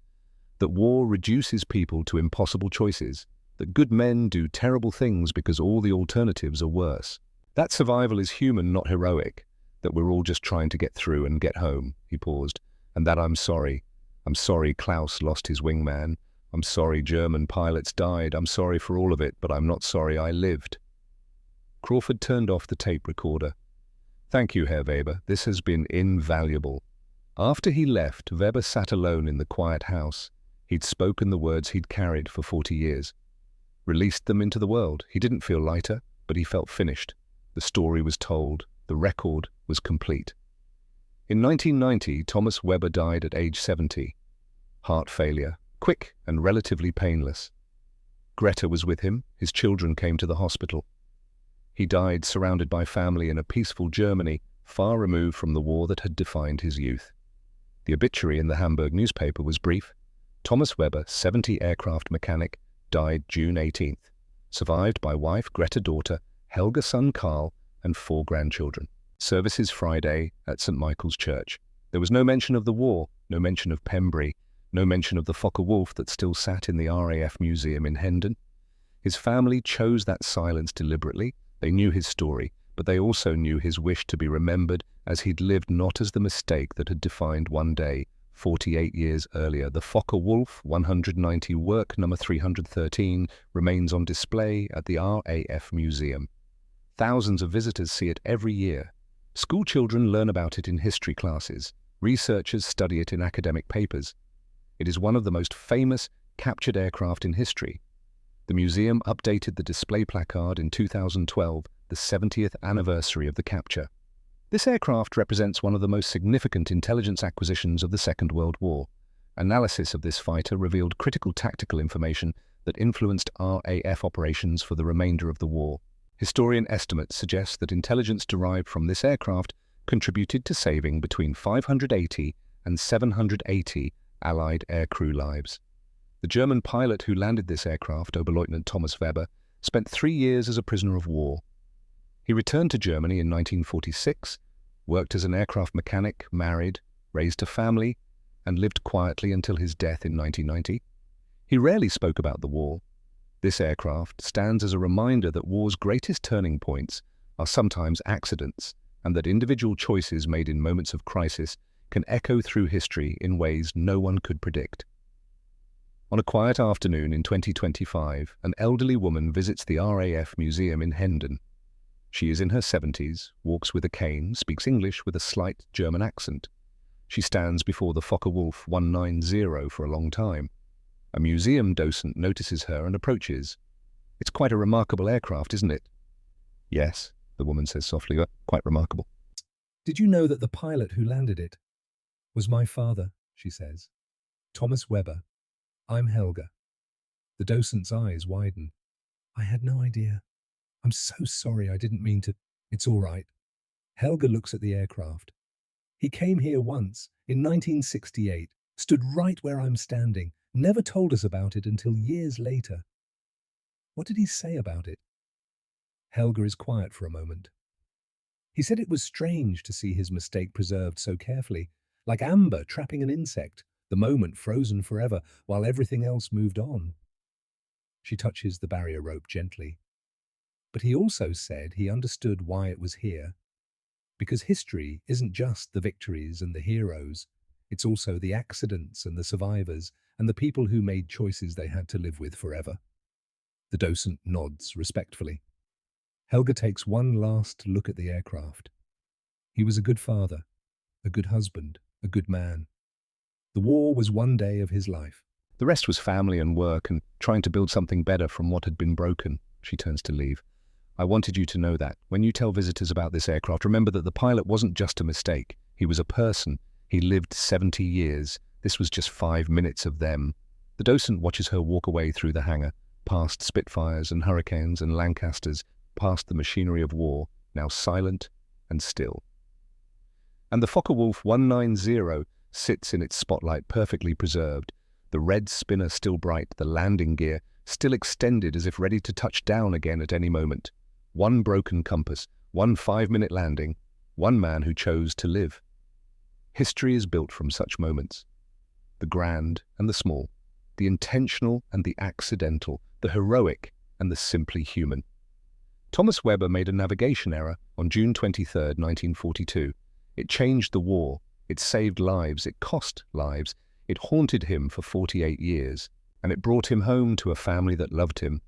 "That war reduces people to impossible choices, that good men do terrible things because all the alternatives are worse. That survival is human, not heroic, that we're all just trying to get through and get home." He paused. "And that I'm sorry. I'm sorry Klaus lost his wingman. I'm sorry German pilots died. I'm sorry for all of it, but I'm not sorry I lived." Crawford turned off the tape recorder. "Thank you, Herr Weber. This has been invaluable." After he left, Weber sat alone in the quiet house. He'd spoken the words he'd carried for 40 years. Released them into the world. He didn't feel lighter, but he felt finished. The story was told. The record was complete. In 1990, Thomas Weber died at age 70. Heart failure, quick and relatively painless. Greta was with him. His children came to the hospital. He died surrounded by family in a peaceful Germany, far removed from the war that had defined his youth. The obituary in the Hamburg newspaper was brief. Thomas Weber, 70 aircraft mechanic, died June 18th. Survived by wife, Greta daughter, Helga son Karl, and 4 grandchildren. Services Friday at St. Michael's Church. There was no mention of the war, no mention of Pembry, no mention of the Focke-Wulf that still sat in the RAF museum in Hendon. His family chose that silence deliberately. They knew his story, but they also knew his wish to be remembered as he'd lived, not as the mistake that had defined one day, 48 years earlier. The Focke-Wulf 190 work number 313 remains on display at the RAF museum. Thousands of visitors see it every year. School children learn about it in history classes. Researchers study it in academic papers. It is one of the most famous, Captured Aircraft in History. The museum updated the display placard in 2012, the 70th anniversary of the capture. This aircraft represents one of the most significant intelligence acquisitions of the Second World War. Analysis of this fighter revealed critical tactical information that influenced RAF operations for the remainder of the war. Historian estimates suggest that intelligence derived from this aircraft contributed to saving between 580 and 780 Allied aircrew lives. The German pilot who landed this aircraft, Oberleutnant Thomas Weber, spent 3 years as a prisoner of war. He returned to Germany in 1946, worked as an aircraft mechanic, married, raised a family, and lived quietly until his death in 1990. He rarely spoke about the war. This aircraft stands as a reminder that war's greatest turning points are sometimes accidents, and that individual choices made in moments of crisis can echo through history in ways no one could predict. On a quiet afternoon in 2025, an elderly woman visits the RAF Museum in Hendon. She is in her 70s, walks with a cane, speaks English with a slight German accent. She stands before the Focke-Wulf 190 for a long time. A museum docent notices her and approaches. "It's quite a remarkable aircraft, isn't it?" "Yes," the woman says softly, "quite remarkable." Did you know that the pilot who landed it was my father, she says. Thomas Weber. I'm Helga. The docent's eyes widen. I had no idea. I'm so sorry, I didn't mean to. It's all right. Helga looks at the aircraft. He came here once, in 1968, stood right where I'm standing, never told us about it until years later. What did he say about it? Helga is quiet for a moment. He said it was strange to see his mistake preserved so carefully, like amber trapping an insect, the moment frozen forever while everything else moved on. She touches the barrier rope gently. But he also said he understood why it was here. Because history isn't just the victories and the heroes, it's also the accidents and the survivors and the people who made choices they had to live with forever. The docent nods respectfully. Helga takes one last look at the aircraft. He was a good father, a good husband, a good man. The war was one day of his life. The rest was family and work and trying to build something better from what had been broken. She turns to leave. "I wanted you to know that. When you tell visitors about this aircraft, remember that the pilot wasn't just a mistake. He was a person. He lived 70 years. This was just 5 minutes of them." The docent watches her walk away through the hangar, past Spitfires and Hurricanes and Lancasters, past the machinery of war, now silent and still. And the Focke-Wulf 190 sits in its spotlight, perfectly preserved, the red spinner still bright, the landing gear still extended as if ready to touch down again at any moment. One broken compass, one 5-minute landing, one man who chose to live. History is built from such moments. The grand and the small, the intentional and the accidental, the heroic and the simply human. Thomas Weber made a navigation error on June 23, 1942. It changed the war. It saved lives. It cost lives. It haunted him for 48 years. And it brought him home to a family that loved him,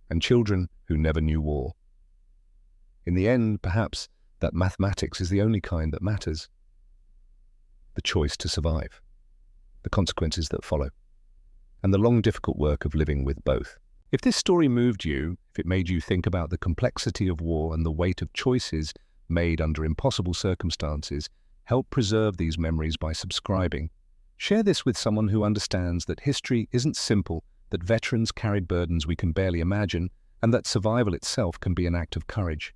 and children who never knew war. In the end, perhaps, that mathematics is the only kind that matters. The choice to survive, the consequences that follow, and the long, difficult work of living with both. If this story moved you, if it made you think about the complexity of war and the weight of choices made under impossible circumstances, help preserve these memories by subscribing. Share this with someone who understands that history isn't simple, that veterans carried burdens we can barely imagine, and that survival itself can be an act of courage.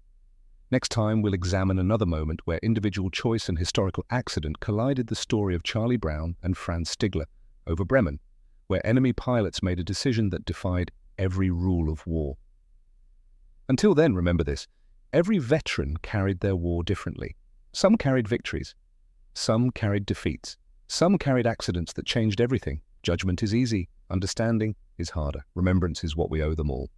Next time, we'll examine another moment where individual choice and historical accident collided, the story of Charlie Brown and Franz Stigler over Bremen, where enemy pilots made a decision that defied every rule of war. Until then, remember this: every veteran carried their war differently. Some carried victories. Some carried defeats. Some carried accidents that changed everything. Judgment is easy. Understanding is harder. Remembrance is what we owe them all.